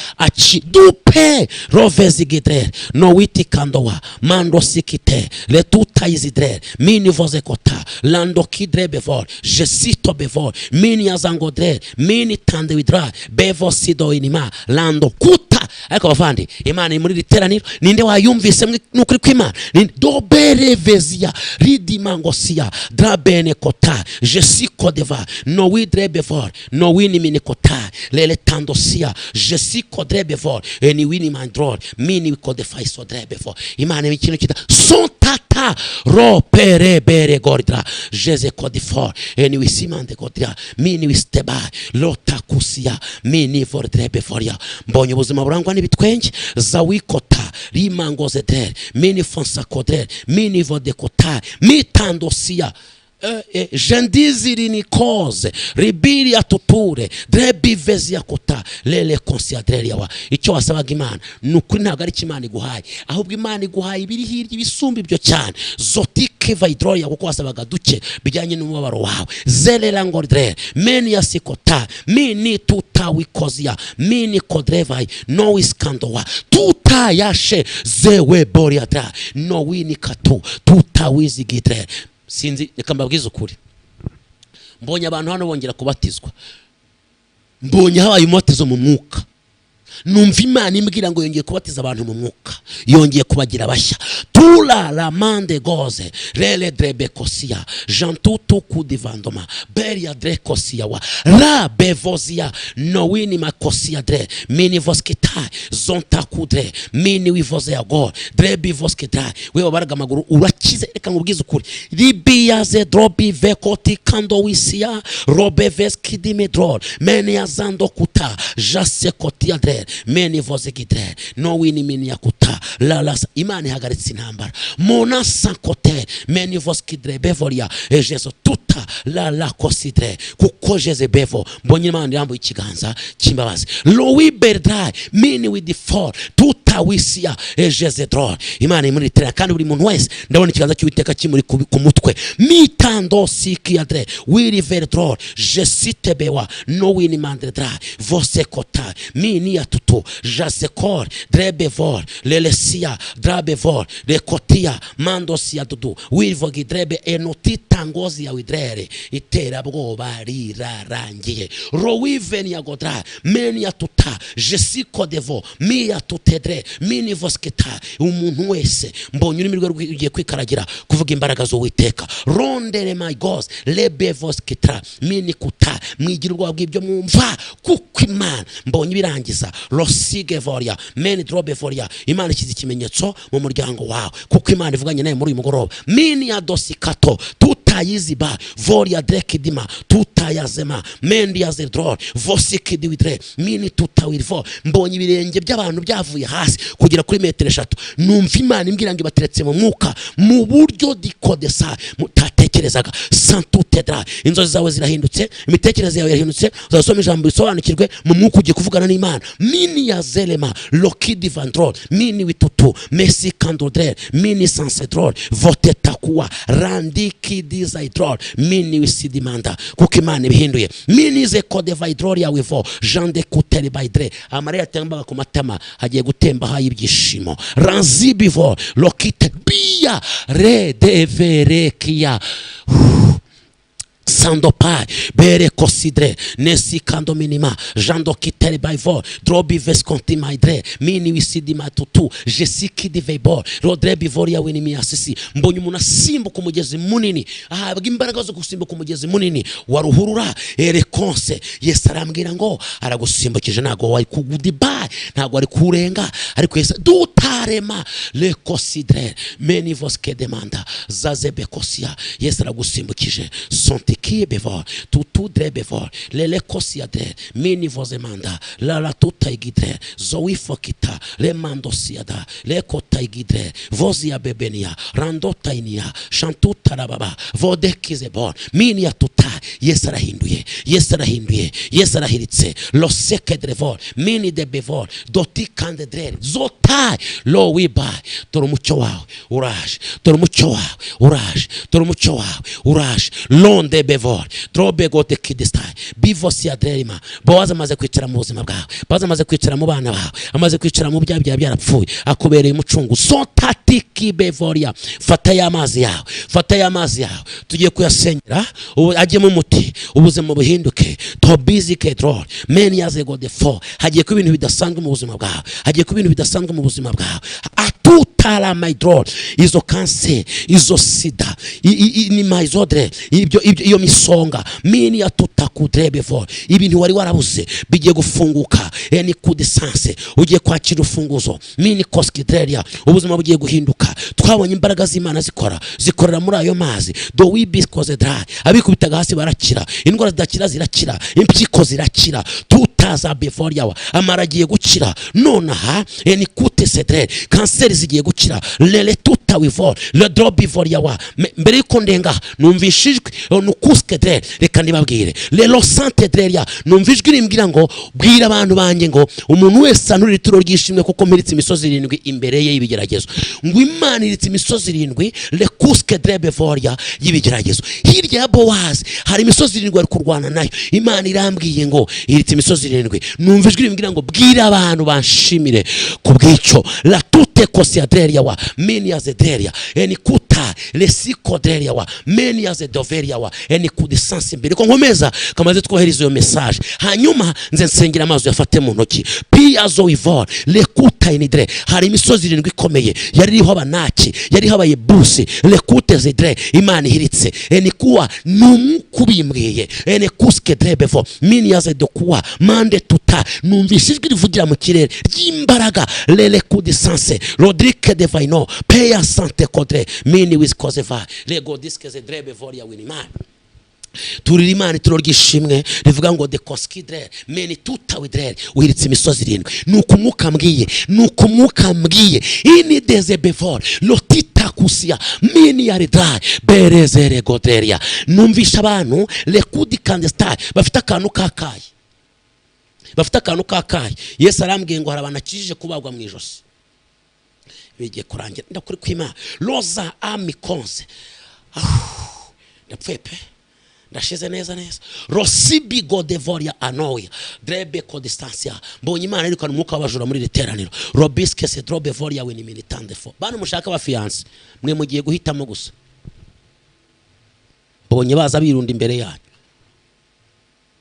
Dupe rovezi gidre no witi kandowa mando sikite le tutayizidre mini voze kota lando kidre bevor jesito bevor mini azangodre mini tande widra bevo sido inima lando kuta. Ariko bavandi Imana muri literaniro ninde wayumvise n'ukuri kw'Imana dobere vezia ridimangosia drabene kota jesiko deva no widre bevor no wini mini kota lele tandosia jesiko drebe for eni wini mandror mini kodefai so drebe for. Imana ikintu kita sontata ro pere bere gordra jeze kodifor eni wisimande godra mini wisteba lotakusia mini for drebe for ya. Mbonye ubuzima burangwa n'ibitwenge zawikota rimangoze der mini fonsa kodrer mini vodekota mitandosia jendiziri ni cause ribiri atuture drebi vezi yakota lele considere yawa. Icyo wasabaga Imana nukuri ntabwo ari Imana iguhaye, ahubwo Imana iguhaye ibiri hirya ibisumba ibyo cyane. Zotike vaidroya kuko wasabaga duke bijyanye n'umubabaro wawe. Zelela ngordre meni yasikota mini tutawikosia mini kodrevai no iskandowa tutayashe zewe boriatra no wini katu tutawizigidre. Sinzi reka mbabwize ukuri, mbonye abantu hano bongera kubatizwa, mbonye habaye umubatizo mu mwuka. Numva Imana imbwira ngo yongeye kubatiza abantu mu mwuka, yongeye kubagira bashya. Tula la mande goze rele drebe kosia jantutu kudivandoma beria dre kosia wa la bevozia no wini makosia dre mini voskita zonta kudre mini wivozea go drebi voskita. Wewe baraga maguru urakize. Reka ngubwize ukuri, ribia ze drobi vekoti kando wisia robe veskidi medrol meni azando kuta jase kotia dre meni vozekidre no wini mini yakuta la Imana ihagaritse intambara mona sankote meni voskidre bevoria ejeso tuta la kosidre kuko jeze bevo. Mbonye Imana yambuye ikiganza cy'imbabazi lowi berdai mini with the fall tuta wisia ejeze drol. Imana imuri tera kandi buri muntu wese ndabona ikiganza cy'Uwiteka kimuri ku mutwe mitando sikiadre wiri verdrol jesite bewa no wini mandredra vosekota mini atutu jasekor drebevor lelesia drabevor lekotia mandosia dudu wivogi drebe enotita ngozi ya widrere itera bwoba rirarangiye rowiven ya godra meni atuta jesiko devo mi atutedre mini vosketa. Umuntu wese mbonye urimi rwe rugiye kwikaragira kuvuga imbaraga z'Uwiteka rondere my God lebe vosketa mini kuta mwigira ubwo bw'ibyo mwumva kuko Imana mbonye birangiza rosige voria meni drobe voria. Imana ikiza ikimenyetso mu muryango wawe kuko Imana ivuganye naye muri uyu mugoroba. Mini ya dosikato tutayiziba voria drekidima tutayazema mendi ya zedrol vosikidwidre mini tutawirvo. Mbonye ibirenge by'abantu byavuye hasi kugera kuri metero 3. Numva Imana imbwira ngo ibateretse mu mwuka mu buryo dikodesa mutatekerezaga santutedra. Inzozi zawe zirahindutse, imitekerereze yawe yarahindutse, uzasoma ijambo risobanukirwe mu mwuka ugiye kuvugana n'Imana. Mini ya zelema lokidi vandrol mini witutu mesi kandodre mini sansedrol votetakuwa randiki dizaidrol mini wisidimanda kuko Imana ibihinduye. Mini ze kode vaidrol ya wivo jande kuteri baidre amare yatembaga ku matama hagiye gutemba hayi ibyishimo ranzibivo lokite bia redeverekia sandopai bere considere nesi kando minima jando kitere by vol drobi vesconti maidre mini wisidi matutu jesiki di veibor rodre bivoria winimi asisi mbonye umuntu asimbuka umugezi munini ahabwa imbaraga zo gusimbuka umugezi munini waruhurura erekonse Yesu arambwira ngo aragusimbukije nago wari kugudibai nago ari kurenga ariko Yesu dutarema le considere meni voske demanda zazebe kosia Yesu aragusimbukije sontikie bevor tutu dre bevor le kosia de meni vozemanda la tuta igidre zoifo kita le mandosiada le kota igidre vozia bebenia randota inia shantuta rababa vodekizebor mini atuta Yesu arahinduye Yesu arahinduye Yesu arahiritse lo sekedrevor mini de bevor doti kandedre zotai lo wiba toro mucyo wawe uraje toro mucyo wawe uraje toro mucyo wawe uraje londe bevor trobe gote kidistai bivosia drema bowaza amaze kwicara mu buzima bwawe bowaza amaze kwicara mu bana bawe amaze kwicara mu byabya byarapfuye akubereye umucungu sotatiki bevoria fata y'amazi yawe tugiye kuyasengera ajye mu muti ubuzima buhinduke tobizi kedrol meni yaze gode fo hagiye ku ibintu bidasanzwe mu buzima bwawe hagiye ku ibintu bidasanzwe mu buzima bwawe atutala maidrol izo kanse izo sida ni maizodre iyo misonga mini atutakudrebe vo ibintu wari warabuze bigiye gufunguka ni kudisanse ugiye kwakira ufunguzo mini koskidreria ubuzima bugiye guhinduka twabonye imbaraga z'Imana zikorera muri ayo mazi do we because dry abikubitaga hasi barakira indwara zidakira zirakira impyiko zirakira tutaza before yawa amaragiye gukira nonaha ni kute cedre kanseri zigiye gukira lele tuta wivor le drop before yawa mbere yuko ndenga numvishijwe nukuske dre reka ndibabwire lelo sante dreria numvijwe rimbwira ngo bwira abantu banjye ngo umuntu wese anurira ituro ryishimwe kuko miritse imisozi 7 imbere ye y'ibigeragezo ngo Imana iritse imisozi 7 le kuske dre bevoria y'ibigeragezo hirya ya Bowazi hari imisozi 7 ari kurwana nayo Imana irambwiye ngo iritse imisozi 7 numvijwe rimbwira ngo bwira abantu banshimire kubwico la tute kosiadreria wa meni azedreria eni kuta le sikodreria wa meni azedoveria wa eni kudisansi mbere ko nkomeza kamaze twohereza iyo message hanyuma nze nsengera amazi yafate mu ntoki pia zo ivor le kuta inidre hari imisozi 7 ikomeye yaririho abanaki yariho abayebusi le kute zedre Imana ihiritse eni kuwa numukubimbwiye eni kuske drebefo mini azedokuwa mande tuta numvishijwe rivugira mu kirere ry'imbaraga lele kudisanse Rodrigue de Vaino peya sante kodre mini wiskozefa lego diske zedrebe voria winimana turira Imana ituro ryishimwe rivuga ngo de koskidre meni tuta widre uhiritse imisozi 7 nuko mwuka mbwiye ini deze before lotita kusia mini yaridra berezere godreria numvisha abantu le kudi kandestai bafite akantu kakaye Yesu arambwiye ngo harabanakije kubagwa mu ijosi bigiye kurangira ndakuri kwima loza amikonse ndapfepe ndashize neza rosibi godevoria anoya drebe kodistancia mbonye Imana ariko n'umwuka w'abajura muri literaniro robiske se drobe voria we ni militande fo bana mushaka ba fiance mwe mugiye guhitamo gusa mbonye baza birunda imbere yanyu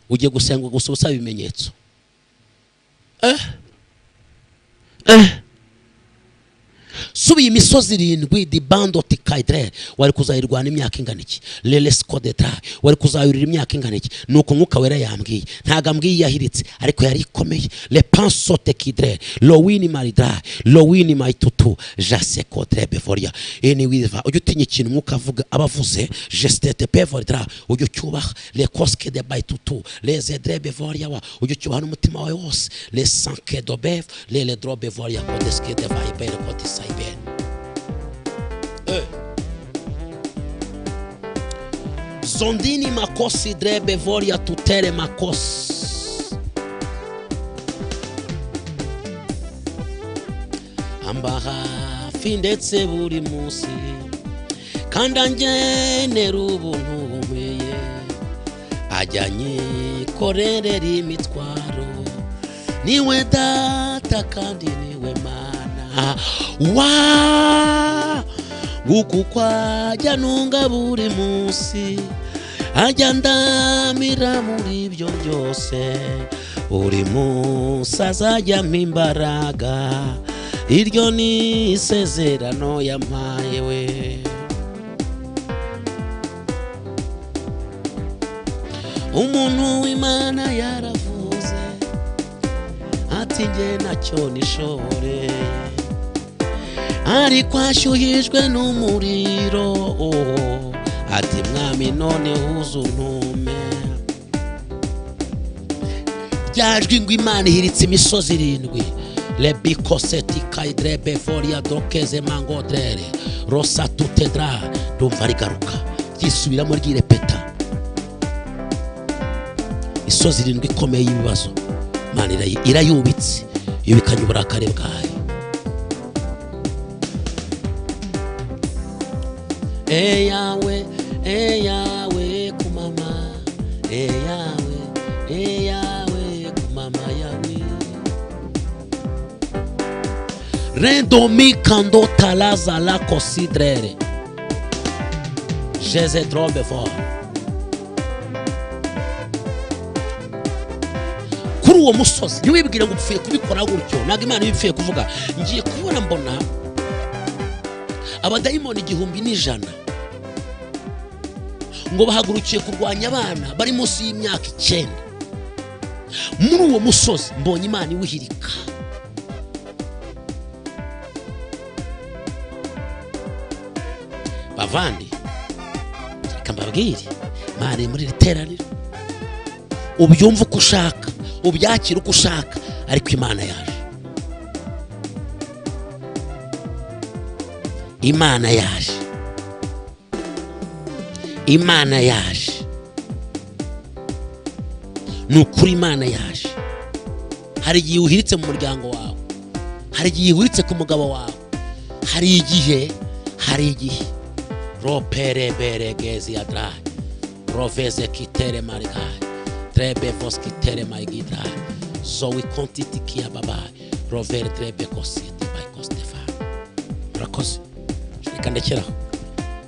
ugiye gusenga gusa usaba ibimenyetso subi imisozi 7 di bando tikaidre wari kuzayirwana imyaka inganiki lelesko de tra wari kuzayurira imyaka inganiki nuko mwuka wera yambwiye ntagambwiye yahiritse ariko yari ikomeye le penso tekidre lo wini maridra lo wini maitutu jase kodre bevoria eni wiva ujutinye ikintu mwuka avuga abavuze gestete bevoria ujyo cyubaha le koske de baitutu les edre bevoria wa ujyo cyubaha n'umutima wawe wose les sanke do bev le drobe bevoria kodeske de vibe kodisa ben zondini makosi drebe voria tutere makos ambaha findetse buri musi kandanje nerubuntu bumeye ajyanye korerera imitwaro niwe data kandi niwe Mana wa guku kwajya nunga buri musi ajya ndamira muri ibyo byose, uri munsi azajyamo imbaraga, iryo ni isezerano yampaye we. Umuntu w'Imana yaravuze ati njye ntacyo nishobore, ariko ashyuhijwe n'umuriro, ati mwami none uzuntume. Ryajwi ngo Imana ihiritse imisozi 7, lebikoseti kaidrebe foria dokeze mangodrere rosa tutedra. Ndumva rigaruka ryisubiramo ryirepeta, isozi 7 ikomeye y'ibibazo Imana irayubitse, yubikanye uburakari bwayo. Eyawe kumama, eyawe kumama yawe. Rendomi kando talaza la considere, Jésus trombe fort. Kuri uwo musozi ntiwibwire ngo upfuye kubikora gutyo, ntabwo Imana ibipfuye kuvuga ngiye kubona mbona abadayimoni 1,100 ngo bahagurukiye kurwanya abana bari munsi y'imyaka 9. Muri uwo musozi mbonye Imana iwuhirika. Bavandi reka mbabwire, Imana muri riteraniro ubyumva uko ushaka, ubyakira uko ushaka, ariko Imana yaje. Imana yaje, Imana yaje, nukuri Imana yaje. Hari igihe uhiritse mu muryango wawe, hari igihe uhiritse ku mugabo wawe, hari igihe ropere beregezi ya dra roveze kitere marigai trebe vos kitere maigidra so we kontiti kia baba rover trebe kositi by kostefa. Murakoze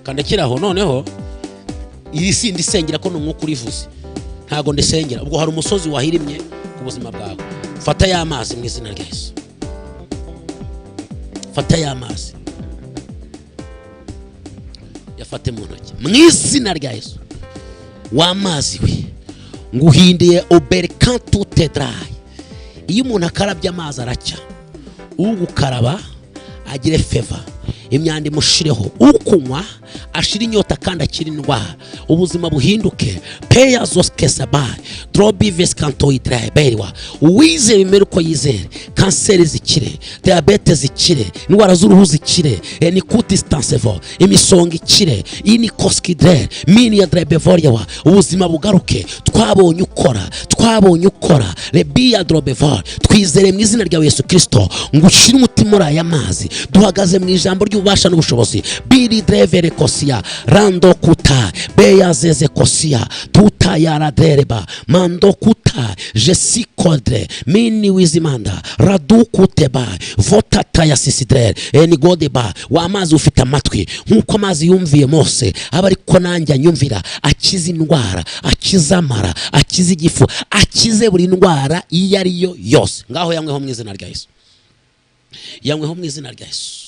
kandekeraho noneho iri sindi isengera ko n'umwuka urivuze, ntago ndesengera. Ubwo hari umusozi wahirimye ku buzima bwawe, fata y'amazi mu izina rya Yesu, fata y'amazi yafate mu ntoki mu izina rya Yesu. W'amazi we nguhindiye oberkantu tedrai. Iyo umuntu akarabye amazi aracya, ugukaraba agire feva, imyanda imushireho, ukunywa ashira inyota kandi akira indwara, ubuzima buhinduke. Peya zoskesabai drobi veskanto idraberwa, uwizera imere uko yizere, kanseri zikire, diabetes zikire, indwara z'uruhu zikire, enikudistancevo imisonga ikire, inikoskidre mini ya drebevoryawa, ubuzima bugaruke. Twabonye ukora rebia drobevor. Twizere mu izina rya Yesu Kristo ngo ushire umutima muri aya mazi. Duhagaze mu ijambo ry'ububasha n'ubushobozi. Biri drevere kosia rando kuta beya zeze kosia tuta yara dereba mando kuta jesikodre mini wizimanda radu kuteba votata ya sisidre enigodeba. Wa amazi ufite amatwi nkuko amazi yumviye Mose, aba ariko nanjye anyumvira, akiza indwara, akiza amara, akiza igifu, akize buri ndwara iyo ariyo yose. Ngaho yamweho mu izina rya Yesu, yamweho mu izina rya Yesu.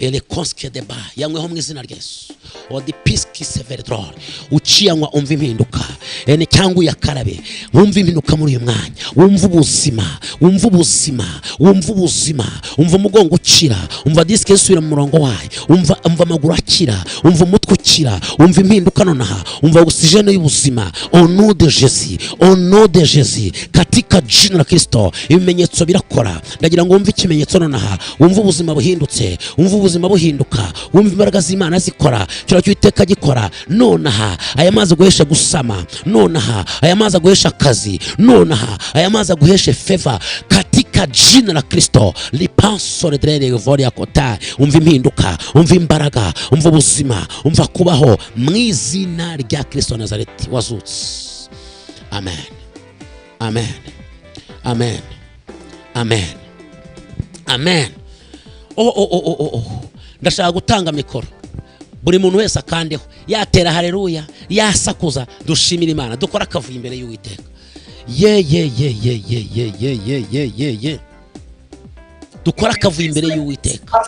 Ele konske de ba yamweho mu izina rya Yesu. Odi piski severdrol uciyanywa umva impinduka, ene cyangwa yakarabe wumva impinduka muri uyu mwanya. Wumva ubuzima, wumva umugongo ukira, wumva diske isubira mu murongo wayo, wumva amaguru akira, wumva umutwe ukira, wumva impinduka nonaha, wumva oxygene y'ubuzima. Au nom de Jésus, katika jina la Kristo ibimenyetso birakora. Ndagira ngo wumve ikimenyetso nonaha, wumva ubuzima buhindutse, wumva ubuzima buhinduka, wumva imbaraga z'Imana zikora, cyo cyiteka gikora. Nonaha aya mazi aguhesha gusama, nonaha aya mazi aguhesha akazi, nonaha aya mazi aguheshe favor katika jina la Kristo. Lipanso redrere voria kota. Umva impinduka, umva imbaraga, umva ubuzima, umva kubaho mu izina rya Kristo Nazareti wazutse. Amen, amen, amen, amen, amen. Ndashaka gutanga mikoro. buri muntu wese akandeho, yatera haleluya, yasakuza, dushimira Imana, dukora akavuye imbere y'Uwiteka. Ye dukora akavuye imbere y'Uwiteka.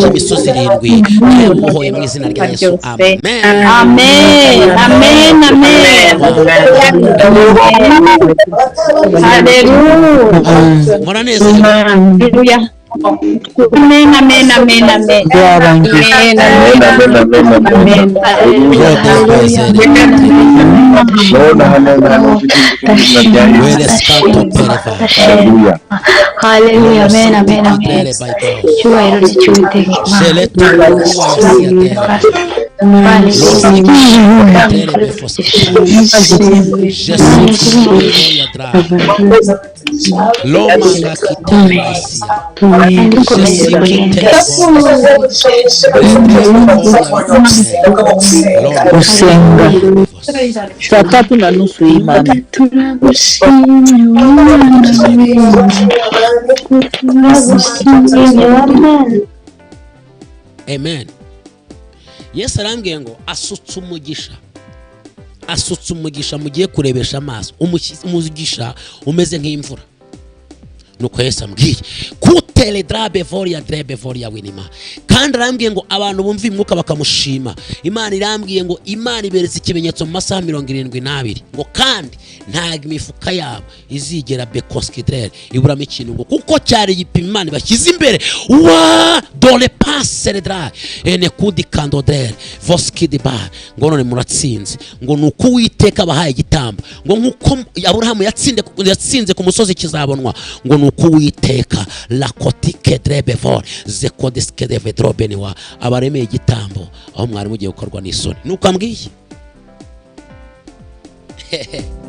imisozi irindwi yamuhoye mu izina rya Yesu. Amen. Amen. Amen. Amen. Hallelujah. Muranezerewe. Hallelujah. Amen. Amen. Amen. Amen. Hallelujah. Amen. Amen. Amen. Cyubahiro cy'Uwiteka. Saa 3:30 y'Imana. Amen. Yesu arambwiye ngo asutse umugisha mugiye kurebesha amaso, umugisha umeze nk'imvura. Nuko Yesu ambwiye kutere drabe voria winima, kandi arambwiye ngo abantu bumva imwuka bakamushima. Imana irambwiye ngo Imana iberetse ikimenyetso mu masaha 72 ngo kandi ntago imifuka yabo izigera bekoskidrere iburamo ikintu, ngo kuko cyari igipimo Imana bashyize imbere. Wa dole passer dra ene kudi kandodrere voskidi bar, ngo none muratsinze, ngo nuko Uwiteka bahaye igitambo, ngo nkuko Aburahamu yatsinze ku musozi kizabonwa, ngo nuko Uwiteka la kotike drebe vor ze kodiske de vedrobeniwa abaremeye igitambo aho mwari mugiye gukorwa n'isoni. Nuko ambwiye